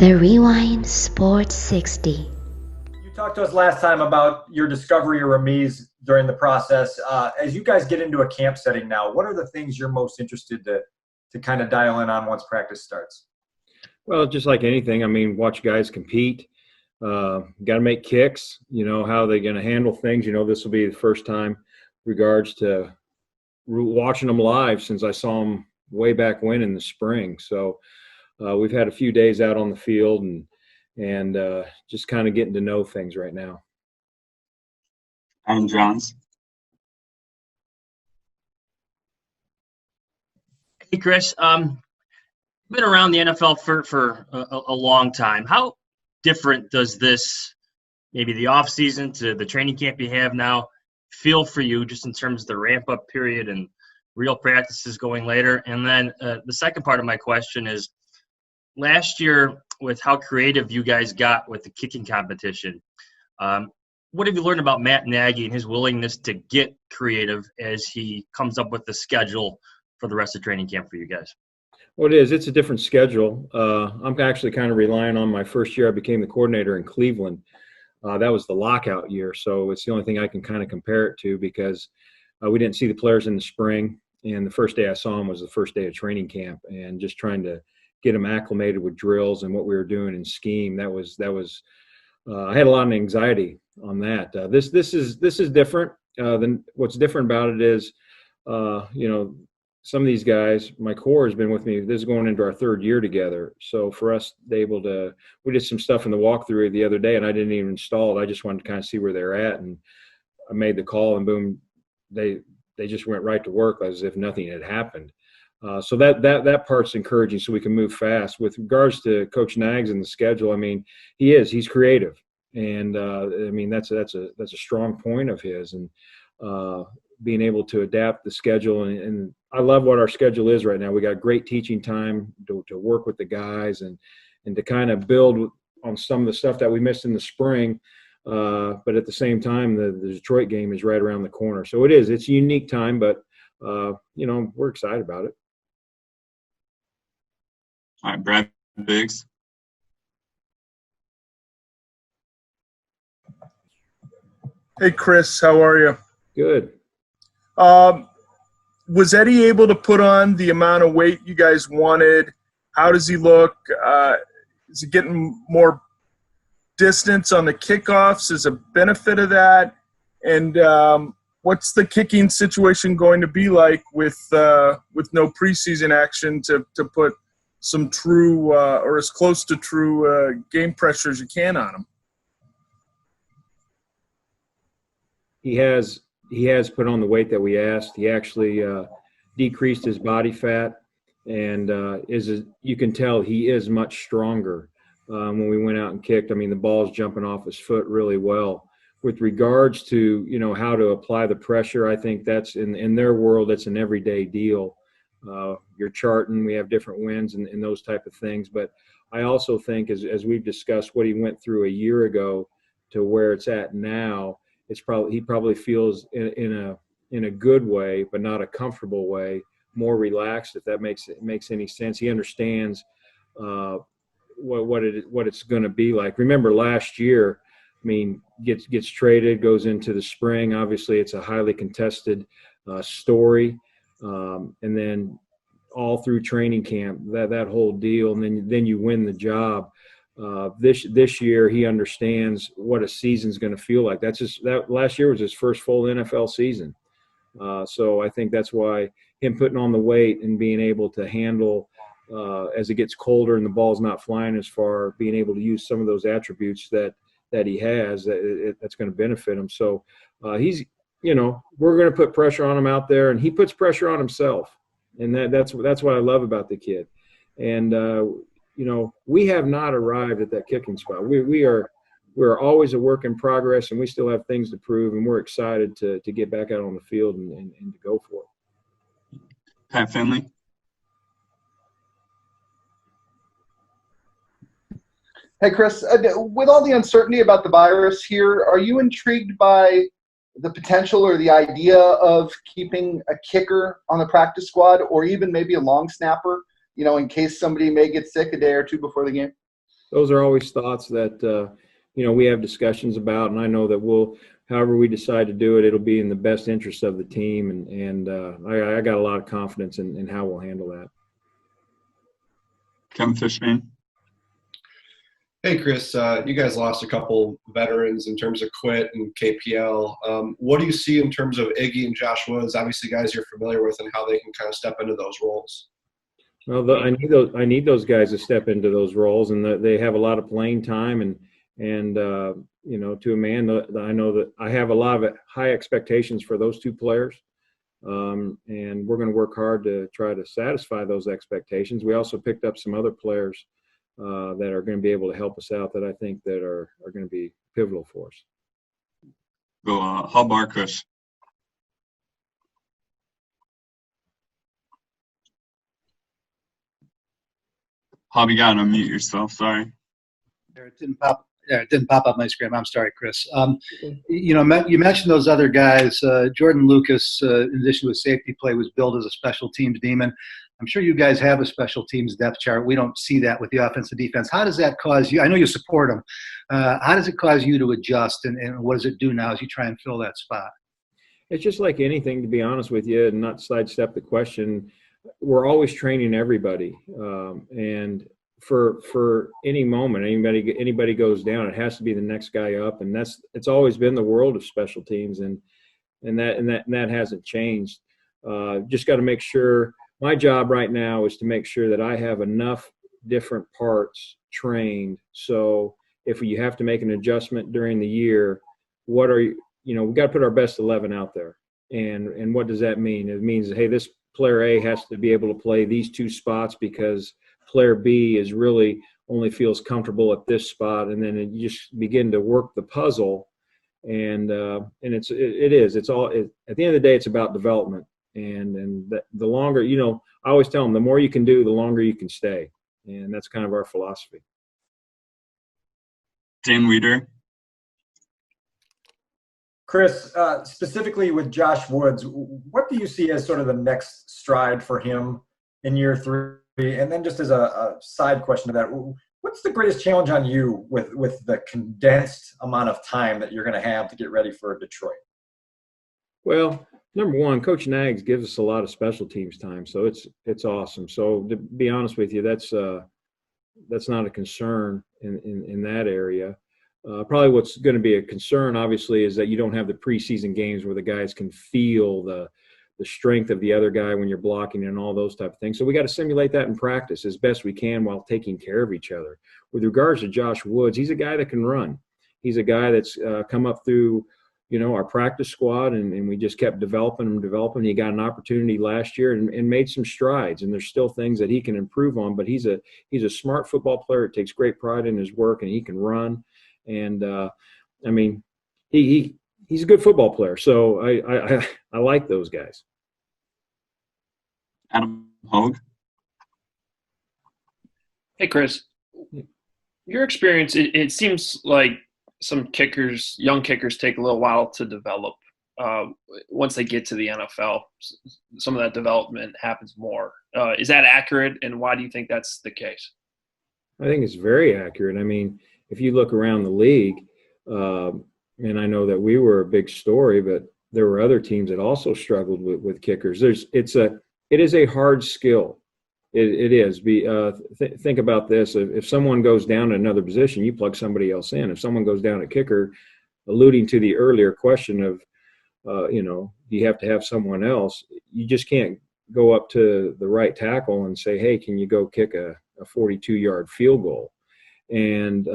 The Rewind Sports 60.
You talked to us last time about your discovery of remise during the process. As you guys get into a camp setting now, what are the things you're most interested to kind of dial in on once practice starts?
Well, just like anything, watch guys compete. Got to make kicks. How they're going to handle things. This will be the first time regards to watching them live since I saw them way back when in the spring. So we've had a few days out on the field and just kind of getting to know things right now.
I'm Johns.
Hey, Chris. Been around the NFL for a long time. How different does this, maybe the off season to the training camp you have now, feel for you just in terms of the ramp up period and real practices going later? And then the second part of my question is, last year with how creative you guys got with the kicking competition, what have you learned about Matt Nagy and his willingness to get creative as he comes up with the schedule for the rest of training camp for you guys?
Well, it is. It's a different schedule. I'm actually kind of relying on my first year I became the coordinator in Cleveland. That was the lockout year, so it's the only thing I can kind of compare it to because we didn't see the players in the spring, and the first day I saw them was the first day of training camp, and just trying to get them acclimated with drills and what we were doing in scheme. That was I had a lot of anxiety on that. This is different. Than what's different about it is, some of these guys, my core has been with me. This is going into our third year together. So for us, we did some stuff in the walkthrough the other day, and I didn't even install it. I just wanted to kind of see where they're at, and I made the call, and boom, they just went right to work as if nothing had happened. So that part's encouraging, so we can move fast. With regards to Coach Nags and the schedule, he's creative, and that's a strong point of his, and being able to adapt the schedule. And I love what our schedule is right now. We got great teaching time to work with the guys and to kind of build on some of the stuff that we missed in the spring. But at the same time, the Detroit game is right around the corner. So it's a unique time, but we're excited about it.
All right, Brad Biggs.
Hey, Chris, how are you?
Good.
Was Eddie able to put on the amount of weight you guys wanted? How does he look? Is he getting more distance on the kickoffs as a benefit of that? And what's the kicking situation going to be like with no preseason action to put some true or as close to true game pressure as you can on him?
He has put on the weight that we asked. He actually decreased his body fat, and you can tell he is much stronger. When we went out and kicked, I mean, the ball's jumping off his foot really well. With regards to, how to apply the pressure, I think that's in their world, that's an everyday deal. You're charting, we have different wins and those type of things. But I also think as we've discussed what he went through a year ago to where it's at now, he probably feels in a good way, but not a comfortable way, more relaxed, if that makes any sense. He understands what it's going to be like. Remember last year, I mean, gets traded, goes into the spring. Obviously, it's a highly contested story, and then all through training camp, that whole deal, and then you win the job. This year, he understands what a season's going to feel like. That last year was his first full NFL season, so I think that's why him putting on the weight and being able to handle as it gets colder and the ball's not flying as far, being able to use some of those attributes that he has, that's going to benefit him. So he's, we're going to put pressure on him out there, and he puts pressure on himself, and that's what I love about the kid. And we have not arrived at that kicking spot. We're always a work in progress, and we still have things to prove, and we're excited to get back out on the field and to go for it.
Pat Finley.
Hey, Chris, with all the uncertainty about the virus here, are you intrigued by the potential or the idea of keeping a kicker on the practice squad, or even maybe a long snapper, in case somebody may get sick a day or two before the game?
Those are always thoughts that, we have discussions about, and I know that however we decide to do it, it'll be in the best interest of the team, and I got a lot of confidence in how we'll handle that.
Kevin Fishman.
Hey, Chris, you guys lost a couple veterans in terms of Quit and KPL. What do you see in terms of Iggy and Josh Woods? Obviously, guys you're familiar with, and how they can kind of step into those roles.
Well, I need those guys to step into those roles, and they have a lot of playing time, and to a man, I know that I have a lot of high expectations for those two players, and we're going to work hard to try to satisfy those expectations. We also picked up some other players that are going to be able to help us out that I think that are going to be pivotal for us.
Go Hub Arkush. Hub, you got to unmute yourself. Sorry.
It didn't pop up my screen. I'm sorry, Chris. You mentioned those other guys. Jordan Lucas, in addition to safety play, was billed as a special teams demon. I'm sure you guys have a special teams depth chart. We don't see that with the offense and defense. How does that cause you? I know you support them. How does it cause you to adjust, and what does it do now as you try and fill that spot?
It's just like anything, to be honest with you, and not sidestep the question. We're always training everybody, and for any moment anybody goes down, it has to be the next guy up, and it's always been the world of special teams, and that hasn't changed. Just got to make sure. My job right now is to make sure that I have enough different parts trained. So if you have to make an adjustment during the year, we've got to put our best 11 out there. And what does that mean? It means, hey, this player A has to be able to play these two spots because player B is really only feels comfortable at this spot. And then you just begin to work the puzzle. And it is. It's all, at the end of the day, it's about development. And the longer, I always tell them, the more you can do, the longer you can stay. And that's kind of our philosophy.
Dan Weeder.
Chris, specifically with Josh Woods, what do you see as sort of the next stride for him in year 3? And then just as a side question to that, what's the greatest challenge on you with the condensed amount of time that you're going to have to get ready for Detroit?
Well, number one, Coach Nags gives us a lot of special teams time, so it's awesome. So to be honest with you, that's not a concern in that area. Probably what's going to be a concern, obviously, is that you don't have the preseason games where the guys can feel the strength of the other guy when you're blocking and all those type of things. So we got to simulate that in practice as best we can while taking care of each other. With regards to Josh Woods, he's a guy that can run. He's a guy that's come up through, our practice squad, and we just kept developing him. He got an opportunity last year and made some strides, and there's still things that he can improve on, but he's a smart football player. It takes great pride in his work, and he can run. And he's a good football player. So I like those guys.
Adam Hogue.
Hey, Chris. Your experience, it seems like some young kickers take a little while to develop. Once they get to the NFL, some of that development happens more. Is that accurate, and why do you think that's the case?
I think it's very accurate. I mean, if you look around the league, and I know that we were a big story, but there were other teams that also struggled with kickers. It is a hard skill. It is. Think about this. If someone goes down in another position, you plug somebody else in. If someone goes down at kicker, alluding to the earlier question of, do you have to have someone else? You just can't go up to the right tackle and say, hey, can you go kick a 42-yard field goal? And,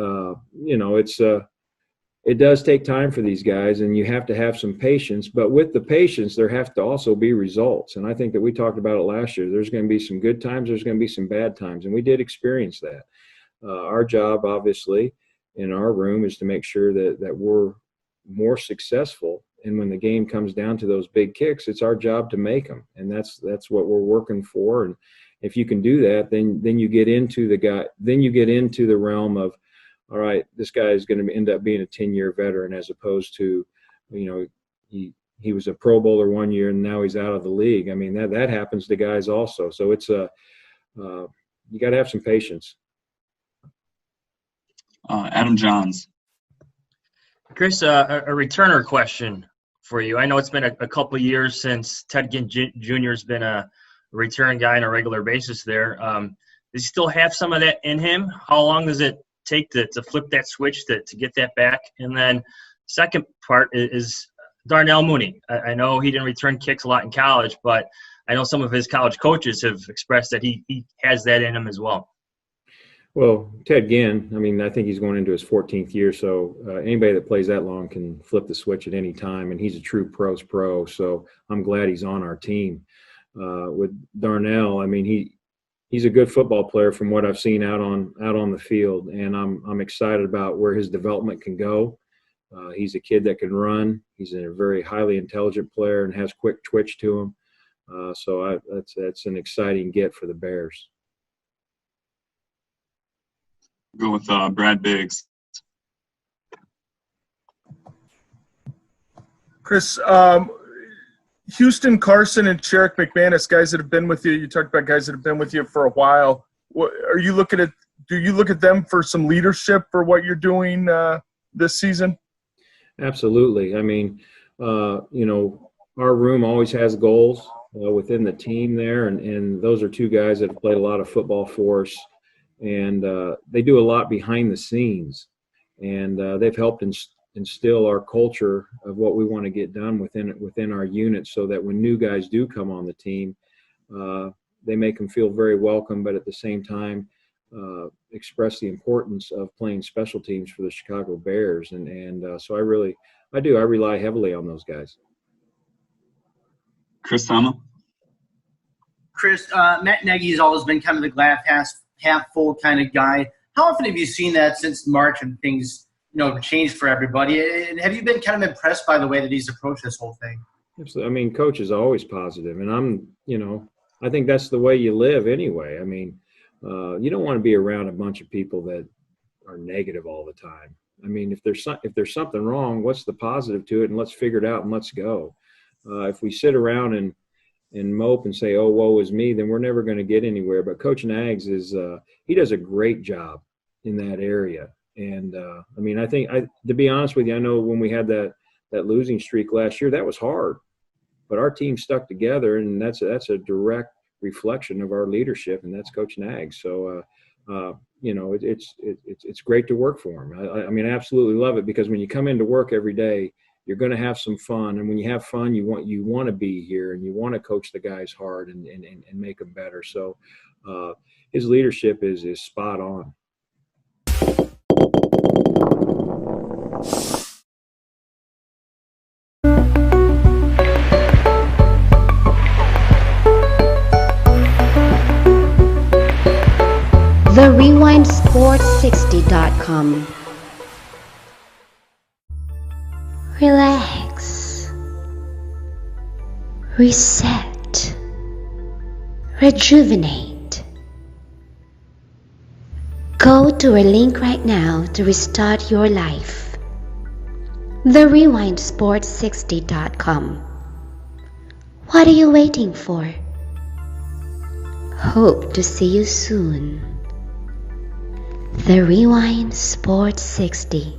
it does take time for these guys, and you have to have some patience. But with the patience, there have to also be results. And I think that we talked about it last year. There's going to be some good times. There's going to be some bad times. And we did experience that. Our job, obviously, in our room is to make sure that we're more successful. And when the game comes down to those big kicks, it's our job to make them. And that's what we're working for. And if you can do that, then you get into the realm of, all right, this guy is going to end up being a 10-year veteran, as opposed to, he was a Pro Bowler one year and now he's out of the league. I mean, that happens to guys also. So it's you got to have some patience.
Adam Johns.
Chris, a returner question for you. I know it's been a couple of years since Ted Ginn Jr. has been a return guy on a regular basis there. Does he still have some of that in him? How long does it take to flip that switch to get that back? And then second part is Darnell Mooney. I know he didn't return kicks a lot in college, but I know some of his college coaches have expressed that he has that in him as well.
Well, Ted Ginn, I think he's going into his 14th year, so anybody that plays that long can flip the switch at any time, and he's a true pro's pro, so I'm glad he's on our team. With Darnell, he's a good football player from what I've seen out on the field, and I'm excited about where his development can go. He's a kid that can run. He's a very highly intelligent player and has quick twitch to him. So that's an exciting get for the Bears.
Go with Brad Biggs.
Chris, Houston Carson and Sherrick McManus, guys that have been with you. You talked about guys that have been with you for a while. Do you look at them for some leadership for what you're doing this season?
Absolutely. Our room always has goals within the team there, and those are two guys that have played a lot of football for us, and they do a lot behind the scenes, and they've helped instill our culture of what we want to get done within our unit, so that when new guys do come on the team, they make them feel very welcome, but at the same time express the importance of playing special teams for the Chicago Bears. So I rely heavily on those guys.
Chris Thama.
Chris, Matt Nagy's always been kind of the glass half full kind of guy. How often have you seen that since March and things changed for everybody? And have you been kind of impressed by the way that he's approached this whole thing?
Absolutely. Coach is always positive, and I think that's the way you live anyway. You don't want to be around a bunch of people that are negative all the time. If there's something wrong, what's the positive to it, and let's figure it out and let's go. If we sit around and mope and say, oh, woe is me, then we're never going to get anywhere. But Coach Nags he does a great job in that area. And I think to be honest with you, I know when we had that losing streak last year, that was hard. but our team stuck together, and that's a direct reflection of our leadership, and that's Coach Nag. So, it's great to work for him. I mean, I absolutely love it, because when you come into work every day, you're going to have some fun, and when you have fun, you want to be here, and you want to coach the guys hard and make them better. So, his leadership is spot on.
TheRewindSports60.com. Relax. Reset. Rejuvenate. Go to a link right now to restart your life. TheRewindSports60.com. What are you waiting for? Hope to see you soon. The Rewind Sports 60.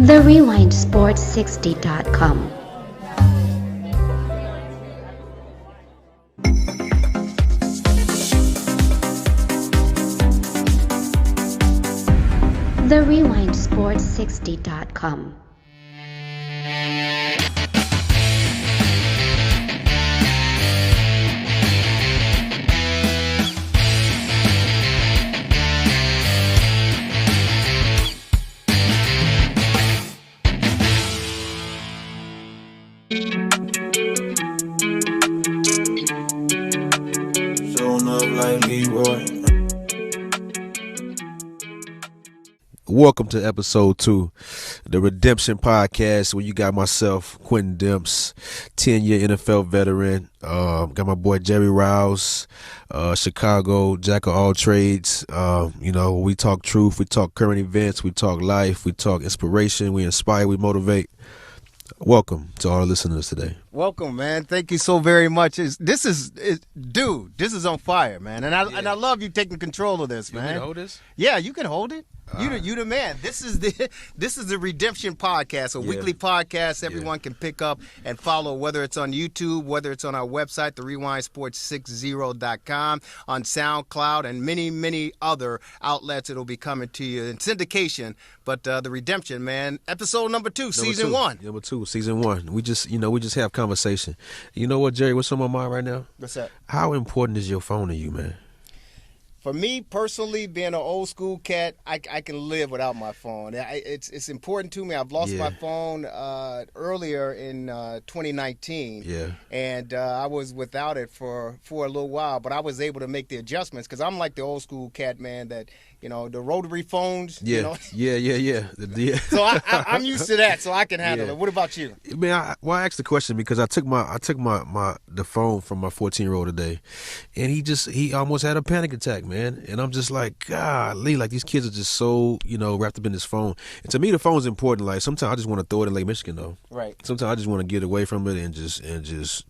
TheRewindSports60.com. TheRewindSports60.com.
Welcome to episode 2, the Redemption Podcast, where you got myself, Quentin Demps, 10-year NFL veteran. Got my boy Jerry Riles, Chicago, jack of all trades. We talk truth, we talk current events, we talk life, we talk inspiration, we inspire, we motivate. Welcome to all the listeners today.
Welcome, man. Thank you so very much. This is on fire, man. And I love you taking control of this, man.
You can hold this?
Yeah, you can hold it. You the man. This is the Redemption Podcast, a weekly podcast everyone can pick up and follow, whether it's on YouTube, whether it's on our website, therewindsports60.com, on SoundCloud, and many, many other outlets. It'll be coming to you in syndication. But the Redemption, man, episode number 2, season 1.
Number 2, season 1. We just have conversation. You know what, Jerry? What's on my mind right now?
What's that?
How important is your phone to you, man?
For me personally, being an old school cat, I can live without my phone. It's important to me. I've lost my phone earlier in 2019.
Yeah.
And I was without it for a little while, but I was able to make the adjustments because I'm like the old school cat, man, that, the rotary phones.
Yeah. Yeah.
So I'm used to that, so I can handle it. What about you?
Man, I asked the question because I took the phone from my 14-year-old today, and he almost had a panic attack, man. And I'm just like, golly, like these kids are just so, wrapped up in this phone. And to me, the phone's important. Like sometimes I just want to throw it in Lake Michigan, though.
Right.
Sometimes I just want to get away from it and just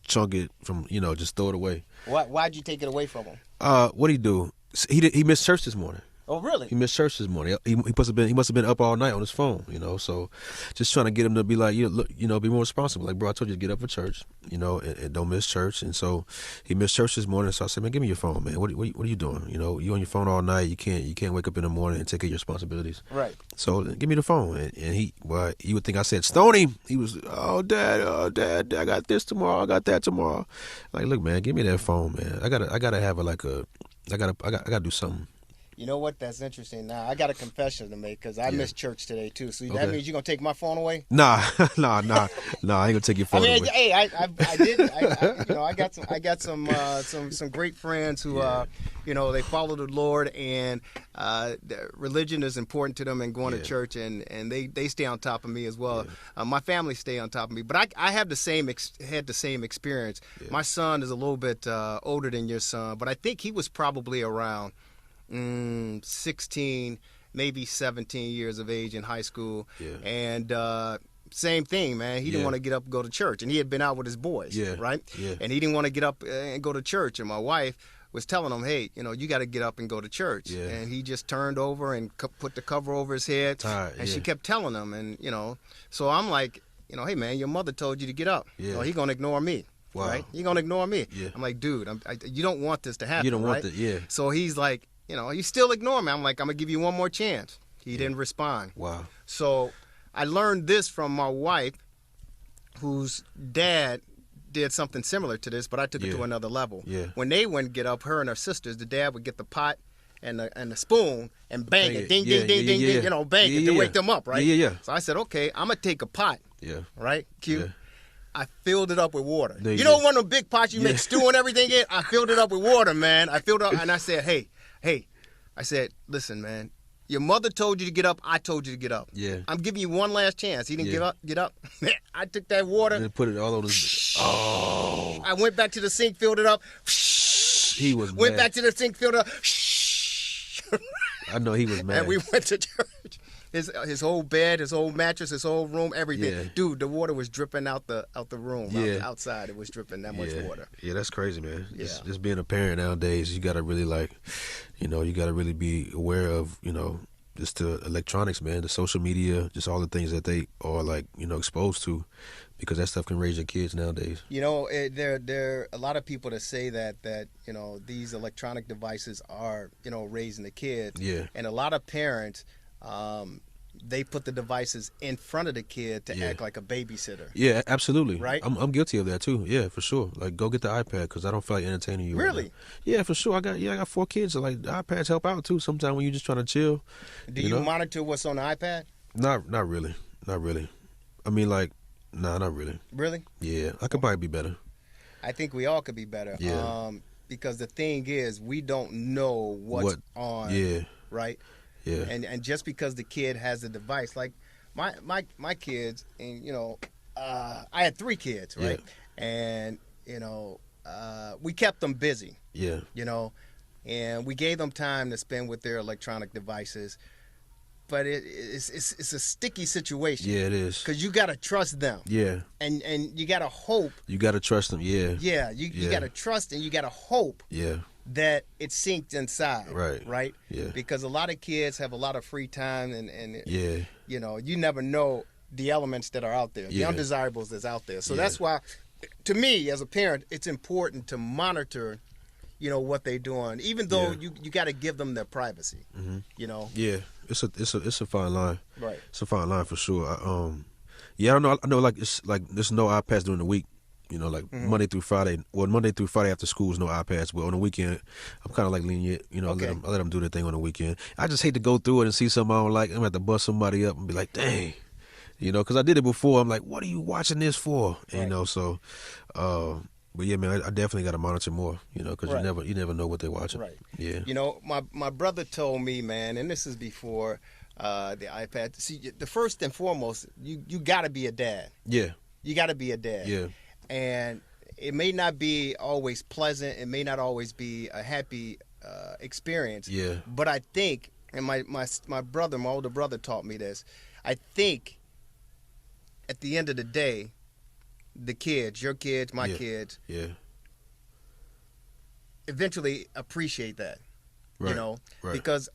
chunk it from, just throw it away.
Why'd you take it away from him?
What'd he do? He missed church this morning.
Oh, really?
He missed church this morning. He must have been up all night on his phone, So just trying to get him to be like, be more responsible. Like, bro, I told you to get up for church, and don't miss church. And so he missed church this morning. So I said, man, give me your phone, man. What are you doing? You on your phone all night. You can't wake up in the morning and take care of your responsibilities.
Right.
So give me the phone. And you would think I said stone him. He was, dad, I got this tomorrow. I got that tomorrow. Like, look, man, give me that phone, man. I gotta have I gotta do something.
You know what? That's interesting. Now, I got a confession to make because I missed church today, too. So that means you're going to take my phone away?
Nah. I ain't going to take your phone away.
Hey, I did. I got some great friends who, they follow the Lord, and religion is important to them and going to church, and they stay on top of me as well. Yeah. My family stay on top of me. But I have had the same experience. Yeah. My son is a little bit older than your son, but I think he was probably around 16, maybe 17 years of age in high school.
Yeah.
And same thing, man. He didn't want to get up and go to church. And he had been out with his boys, right?
Yeah.
And he didn't want to get up and go to church. And my wife was telling him, hey, you got to get up and go to church.
Yeah.
And he just turned over and put the cover over his head.
Tired,
and she kept telling him. And, so I'm like, hey, man, your mother told you to get up.
Yeah.
So he's going to ignore me.
Wow.
Right? He's going to ignore me.
Yeah.
I'm like, dude, you don't want this to happen.
You don't want
right?
that, yeah.
So he's like, you still ignore me. I'm like, I'm going to give you one more chance. He didn't respond.
Wow.
So I learned this from my wife, whose dad did something similar to this, but I took it to another level.
Yeah.
When they wouldn't get up, her and her sisters, the dad would get the pot and the spoon and bang it, ding, ding, ding, ding, ding, bang it to wake them up, right?
Yeah.
So I said, okay, I'm going to take a pot.
Yeah.
Right? Cute. Yeah. I filled it up with water.
You
know one of them big pots you make stew and everything in? I filled it up with water, man. I filled it up, and I said, hey, I said, listen, man, your mother told you to get up. I told you to get up.
Yeah.
I'm giving you one last chance. He didn't get up. I took that water.
And put it all over his... Oh.
I went back to the sink, filled it up.
He was
Went
mad.
back to the sink, filled it up.
I know he was mad.
And we went to church. His whole bed, his whole mattress, his whole room, everything.
Yeah.
Dude, the water was dripping out the room. Outside, it was dripping that much water.
Yeah, that's crazy, man.
Yeah.
Just being a parent nowadays, you got to really you got to really be aware of, just the electronics, man, the social media, just all the things that they are exposed to, because that stuff can raise your kids nowadays.
There are a lot of people that say that these electronic devices are raising the kids.
Yeah.
And a lot of parents, they put the devices in front of the kid to act like a babysitter.
Yeah, absolutely.
Right?
I'm guilty of that too. Yeah, for sure. Like, go get the iPad because I don't feel like entertaining you.
Really?
Right now. Yeah, for sure. I got 4 kids. So like, the iPads help out too. Sometimes when you're just trying to chill.
Do you monitor what's on the iPad?
Not really. Not really. I mean, not really.
Really?
Yeah, I could probably be better.
I think we all could be better.
Yeah.
Because the thing is, we don't know what's on.
Yeah.
Right?
Yeah.
And just because the kid has a device, like my kids, and I had 3 kids, right?
Yeah.
And we kept them busy.
Yeah.
And we gave them time to spend with their electronic devices. But it's a sticky situation.
Yeah, it is.
Because you gotta trust them.
Yeah.
And you gotta hope.
You gotta trust them. Yeah.
Yeah. You gotta trust and you gotta hope.
Yeah.
That it sinks inside. Right.
Yeah.
Because a lot of kids have a lot of free time and
yeah.
You never know the elements that are out there, the undesirables that's out there. So that's why, to me as a parent, it's important to monitor, what they're doing, even though you got to give them their privacy.
Mm-hmm.
Yeah.
It's a fine line.
Right.
It's a fine line for sure. I don't know. I know it's like there's no iPads during the week. Monday through Friday. Well, Monday through Friday after school is no iPads. But on the weekend, I'm kind of like lenient. I let them do their thing on the weekend. I just hate to go through it and see something I don't like. I'm gonna have to bust somebody up and be like, dang. Because I did it before. I'm like, what are you watching this for?
Right.
So, but yeah, man, I definitely got to monitor more. Because you never know what they're watching.
Right.
Yeah.
My brother told me, man, and this is before the iPad. See, the first and foremost, you got to be a dad.
Yeah.
You got to be a dad.
Yeah. And
it may not be always pleasant. It may not always be a happy experience.
Yeah.
But I think, and my brother, my older brother taught me this, I think at the end of the day, the kids, your kids, my kids, eventually appreciate that.
Right. Right.
Because,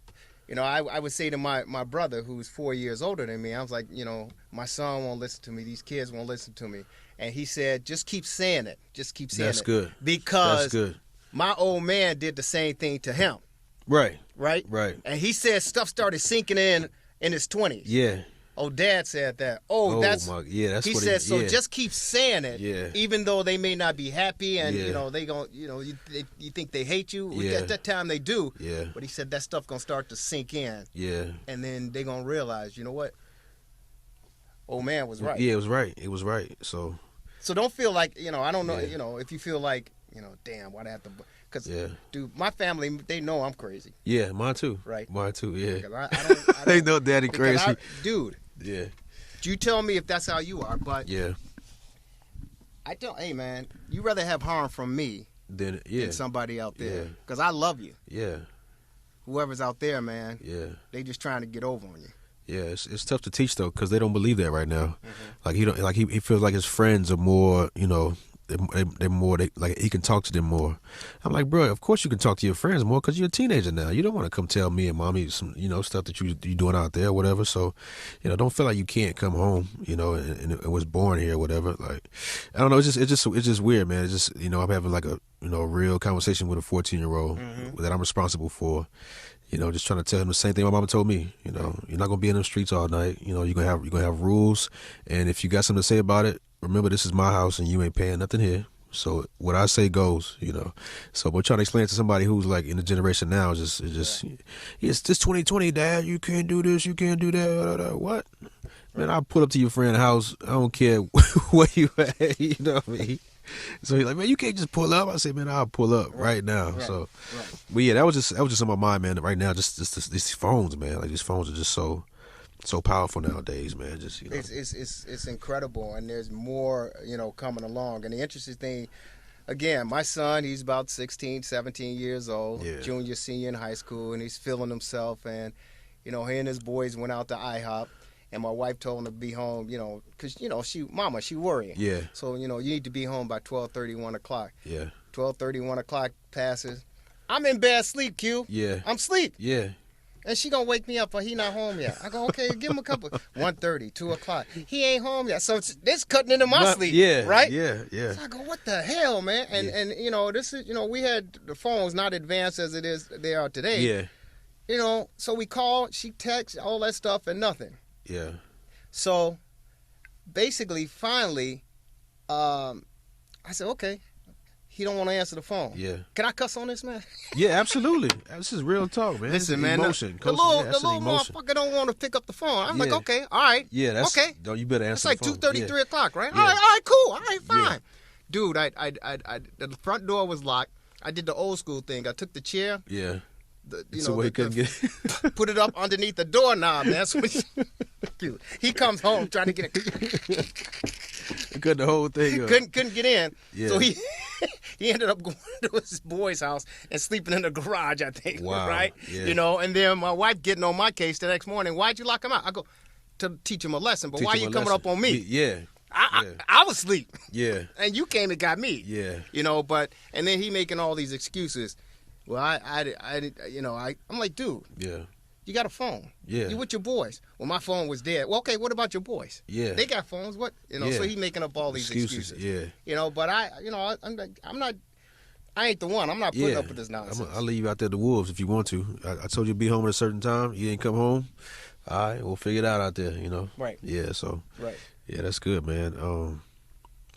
I would say to my brother, who's 4 years older than me, I was like, my son won't listen to me. These kids won't listen to me. And he said, just keep saying it. Just keep saying
That's
it.
Good.
Because
That's good.
My old man did the same thing to him.
Right.
Right?
Right.
And he said stuff started sinking in his 20s.
Yeah.
Oh, Dad said that. That's
my,
he said. So just keep saying it, even though they may not be happy, and they gon' you think they hate you. At that time they do.
Yeah.
But he said that stuff gonna start to sink in.
Yeah.
And then they gonna realize, you know what? Old man was right.
Yeah, it was right. It was right. So
don't feel like I don't know. If you feel like damn, why'd I have to? Because dude, my family, they know I'm crazy.
Yeah, mine too.
Right.
Mine too. Yeah.
I don't
they know Daddy crazy.
Dude.
Yeah.
You tell me if that's how you are, but
yeah.
I don't. Hey, man, you rather have harm from me
than
somebody out there, because I love you.
Yeah.
whoever's out there, man.
Yeah.
They just trying to get over on you.
Yeah, it's tough to teach though, because they don't believe that right now. Like he don't, like he feels like his friends are more, you know, they're more, like he can talk to them more. I'm like, bro, of course you can talk to your friends more because you're a teenager now. You don't want to come tell me and mommy some, you know, stuff that you doing out there or whatever. So, you know, don't feel like you can't come home, you know, and it was born here or whatever. Like, I don't know, it's just weird, man. It's just, you know, I'm having like a, you know, real conversation with a 14-year-old that I'm responsible for. You know, just trying to tell him the same thing my mama told me. You know, you're not gonna be in the streets all night. You know, you're gonna have rules, and if you got something to say about it, remember this is my house and you ain't paying nothing here. So what I say goes. You know, so we're trying to explain it to somebody who's like in the generation now. It's just it's 2020, Dad. You can't do this. You can't do that. What? Man, I'll pull up to your friend's house. I don't care where you at. You know what I mean? So he's like, man, you can't just pull up. I say, man, I'll pull up right now. So, but yeah, that was just on my mind, man. Right now, just these phones, man. Like these phones are just so powerful nowadays, man. Just, you know.
It's incredible, and there's more, you know, coming along. And the interesting thing, again, my son, he's about 16, 17 years old, junior, senior in high school, and he's feeling himself. And you know, he and his boys went out to IHOP. And my wife told him to be home, you know, because, you know, she worrying.
Yeah.
So, you know, you need to be home by 12:30, 1 o'clock.
Yeah.
12:30, 1 o'clock passes. I'm in bad sleep, Q.
Yeah.
I'm asleep.
Yeah.
And she going to wake me up, but he not home yet. I go, okay, give him a couple. 1:30, 2 o'clock. He ain't home yet. So it's cutting into my sleep, right?
Yeah, yeah.
So I go, what the hell, man? And you know, this is, you know, we had the phones not advanced as they are today.
Yeah.
You know, so we called, she texted, all that stuff, and nothing.
Yeah.
So basically, finally, I said, okay, he don't want to answer the phone.
Yeah.
Can I cuss on this, man?
Yeah, absolutely. This is real talk, man.
Listen,
it's
man.
Emotion.
The little motherfucker don't want to pick up the phone. I'm like, okay, all right.
Yeah, that's
okay.
No, you better answer.
It's like
the phone.
2:30, 3 o'clock, right?
Yeah.
All right, cool. All right, fine.
Yeah.
Dude, the front door was locked. I did the old school thing. I took the chair.
Yeah.
So
he couldn't get
put it up underneath the doorknob, man. So dude, he comes home trying to get it.
Cut the whole thing up.
Couldn't get in.
Yeah.
So he ended up going to his boy's house and sleeping in the garage, I think.
Wow.
Right?
Yeah.
You know, and then my wife getting on my case the next morning. Why'd you lock him out? I go, to teach him a lesson. But why are you coming up on me?
Yeah.
I was asleep.
Yeah.
And you came and got me.
Yeah.
You know, and then he making all these excuses. Well, I'm like, dude.
Yeah.
You got a phone.
Yeah.
You with your boys. Well, my phone was dead. Well, okay, what about your boys?
Yeah.
They got phones. What? You know, so he making up all these excuses.
Yeah.
You know, but I ain't the one. I'm not putting up with this nonsense.
I'll leave you out there to the wolves if you want to. I told you to be home at a certain time. You didn't come home. All right, we'll figure it out there, you know.
Right.
Yeah, so.
Right.
Yeah, that's good, man.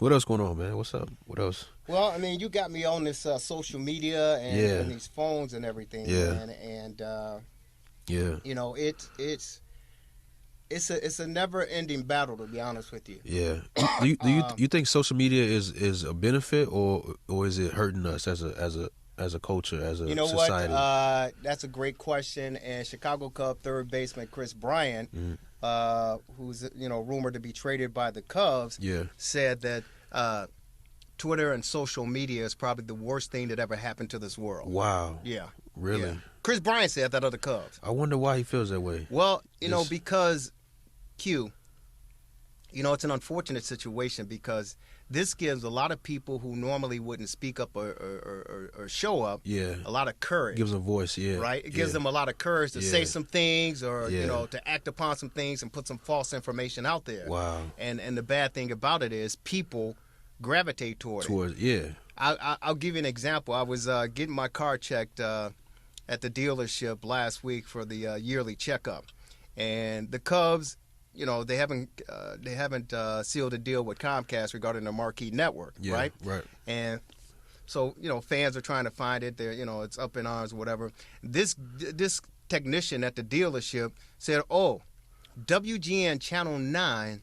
What else going on, man? What's up? What else?
Well, I mean, you got me on this social media and these phones and everything, man. And you know, it's a never-ending battle, to be honest with you.
Yeah. Do you think social media is a benefit or is it hurting us as a culture, as a
you know
society?
What? That's a great question. And Chicago Cub third baseman Chris Bryant, who's rumored to be traded by the Cubs, said that Twitter and social media is probably the worst thing that ever happened to this world.
Wow.
Yeah.
Really?
Yeah. Chris Bryant said that of the Cubs.
I wonder why he feels that way.
Well, you know, because Q, you know, it's an unfortunate situation because this gives a lot of people who normally wouldn't speak up or show up a lot of courage.
Gives them a voice,
right? It gives them a lot of courage to say some things or, you know, to act upon some things and put some false information out there.
Wow.
And the bad thing about it is people gravitate toward it.
Yeah.
I'll give you an example. I was getting my car checked at the dealership last week for the yearly checkup. And the Cubs, you know, they haven't sealed a deal with Comcast regarding the Marquee network, right?
Right.
And so, you know, fans are trying to find it. They're, you know, it's up in arms, whatever. This technician at the dealership said, "Oh, WGN Channel 9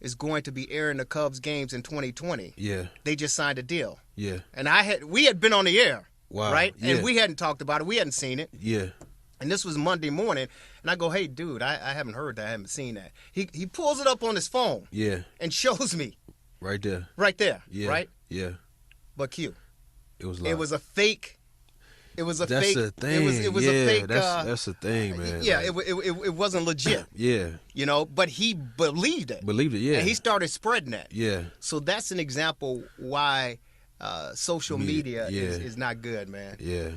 is going to be airing the Cubs games in 2020.
Yeah.
They just signed a deal."
Yeah.
And we had been on the air.
Wow.
Right?
Yeah.
And we hadn't talked about it. We hadn't seen it.
Yeah.
And this was Monday morning, and I go, "Hey, dude, I haven't heard that. I haven't seen that." He pulls it up on his phone.
Yeah.
And shows me.
Right there.
Right there.
Yeah.
Right?
Yeah.
But Q.
It was
a fake It was a
That's
fake.
the thing.
It was a fake.
That's the thing, man.
Yeah,
like,
it wasn't legit.
Yeah.
But he believed it.
Yeah.
And he started spreading that.
Yeah.
So that's an example why social media is not good, man.
Yeah.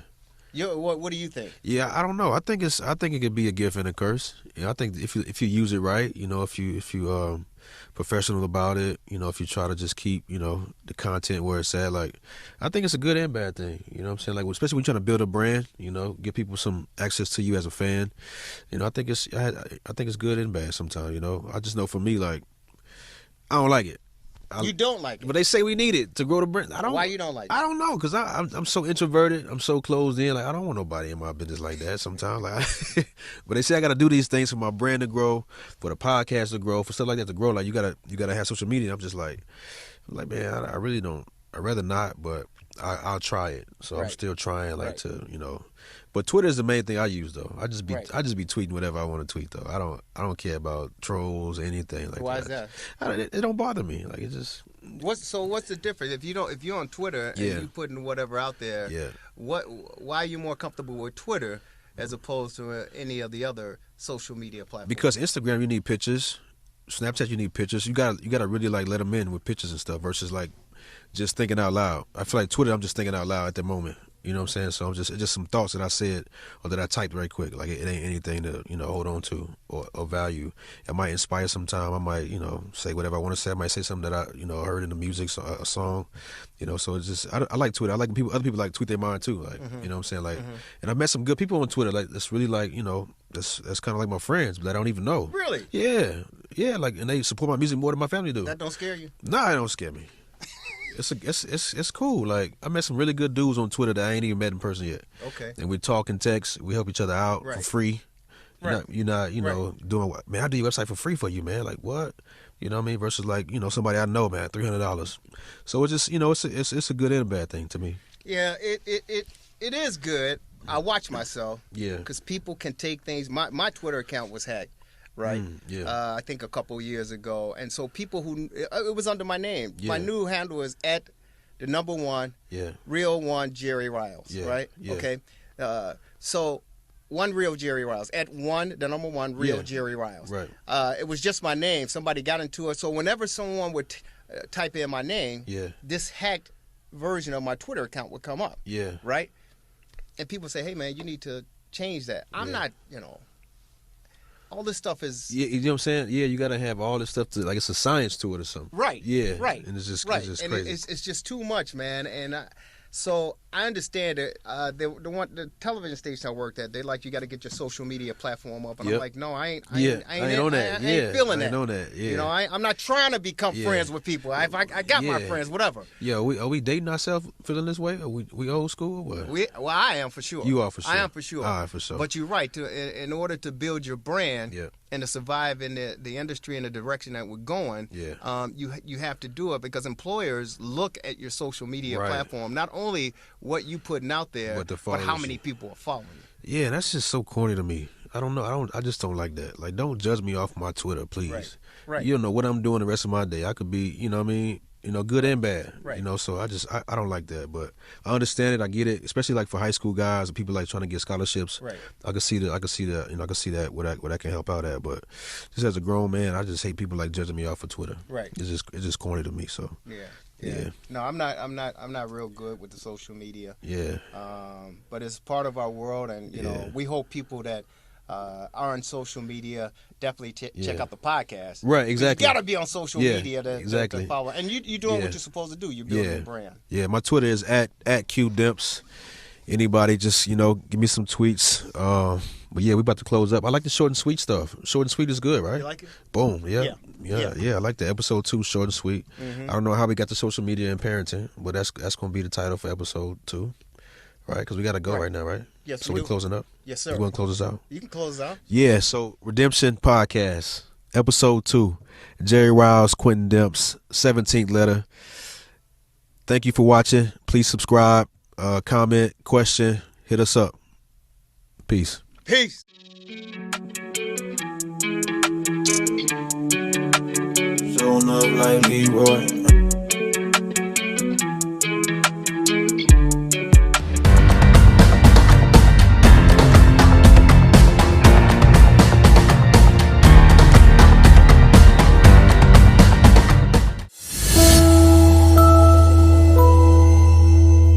What do you think?
Yeah, I don't know. I think it could be a gift and a curse. I think if you use it right, if you professional about it, if you try to just keep, the content where it's at, like, I think it's a good and bad thing. You know what I'm saying? Like, especially when you're trying to build a brand, give people some access to you as a fan. I think it's good and bad sometimes. I just know for me, like, I don't like it.
You don't like it,
but they say we need it to grow the brand.
Why you don't like it?
I don't know, cause I'm so introverted. I'm so closed in. Like, I don't want nobody in my business like that. Sometimes, like, but they say I got to do these things for my brand to grow, for the podcast to grow, for stuff like that to grow. Like, you gotta have social media. I'm like, man, I really don't. I'd rather not, but I'll try it. So I'm still trying, like, to But Twitter is the main thing I use, though. I just be tweeting whatever I want to tweet, though. I don't care about trolls or anything like
Why
that.
is that?
It don't bother me. Like, it just.
What's the difference if you're on Twitter and you putting whatever out there?
Yeah.
Why are you more comfortable with Twitter as opposed to any of the other social media platforms?
Because Instagram, you need pictures. Snapchat, you need pictures. You got to really, like, let them in with pictures and stuff versus, like, just thinking out loud. I feel like Twitter, I'm just thinking out loud at the moment. You know what I'm saying? So it's just some thoughts that I said or that I typed very quick. Like, it ain't anything to, hold on to or value. It might inspire sometime. I might, say whatever I want to say. I might say something that I, heard in the music, a song. So it's just, I like Twitter. I like when other people like tweet their mind too. Like, you know what I'm saying? Like, and I met some good people on Twitter. Like, that's really like, that's kind of like my friends, but I don't even know.
Really?
Yeah. Yeah. Like, and they support my music more than my family do.
That don't scare you?
Nah, it don't scare me. It's cool. Like, I met some really good dudes on Twitter that I ain't even met in person yet.
Okay.
And we talk and text. We help each other out for free. You're not doing what, man, I do your website for free for you, man. Like, what? You know what I mean? Versus, like, somebody I know, man, $300. So it's just, it's a good and a bad thing to me.
Yeah, it is good. I watch myself.
Yeah.
Because people can take things. My Twitter account was hacked. Right. I think a couple years ago, and so people who it was under my name. My new handle is @1 real one Jerry Riles. Right. Okay. So one real Jerry Riles @1 real Jerry Riles.
Right.
It was just my name. Somebody got into it. So whenever someone would type in my name, this hacked version of my Twitter account would come up.
Yeah.
Right. And people say, "Hey, man, you need to change that." I'm not, all this stuff is.
Yeah, you know what I'm saying? Yeah, you got to have all this stuff to, like, it's a science to it or something.
Right.
Yeah.
Right.
And it's just
crazy.
It's
just too much, man. And so I understand it. The television station I worked at, they like, you got to get your social media platform up, and I'm like, no, I ain't on that. I ain't feeling that.
I ain't on that. Yeah.
I'm not trying to become friends with people. I got my friends, whatever.
Yeah, are we dating ourselves feeling this way? Are we old school? Or what?
Well, I am for sure.
You are for sure.
I am for sure.
All right, for sure.
But you're right. In order to build your brand and to survive in the industry and the direction that we're going, you have to do it, because employers look at your social media platform, not only what you putting out there, but how many people are following you.
Yeah, that's just so corny to me. I don't know. I just don't like that. Like, don't judge me off my Twitter, please.
Right.
You don't know what I'm doing the rest of my day. I could be, you know what I mean, good and bad.
Right.
So I don't like that. But I understand it. I get it. Especially like for high school guys and people like trying to get scholarships.
Right.
I can see that where I can help out at. But just as a grown man, I just hate people like judging me off of Twitter.
Right.
It's just corny to me. So.
Yeah. No, I'm not real good with the social media.
Yeah.
But it's part of our world, and we hope people that are on social media definitely check out the podcast.
Right. Exactly.
You got to be on social media to follow, and you doing what you're supposed to do. You're building a brand.
Yeah. My Twitter is @QDimps. Anybody, just give me some tweets. But yeah, we about to close up. I like the short and sweet stuff. Short and sweet is good, right?
You like it?
Boom. Yeah. I like the episode 2, short and sweet. I don't know how we got to social media and parenting, but that's going to be the title for episode 2, right? Because we got to go right now, right?
Yes.
So we're closing up.
Yes, sir.
You want to close us out?
You can close us out.
Yeah. So Redemption Podcast, episode 2, Jerry Riles, Quentin Demps, 17th letter. Thank you for watching. Please subscribe, comment, question, hit us up. Peace.
Peace.
Showing up like Leroy.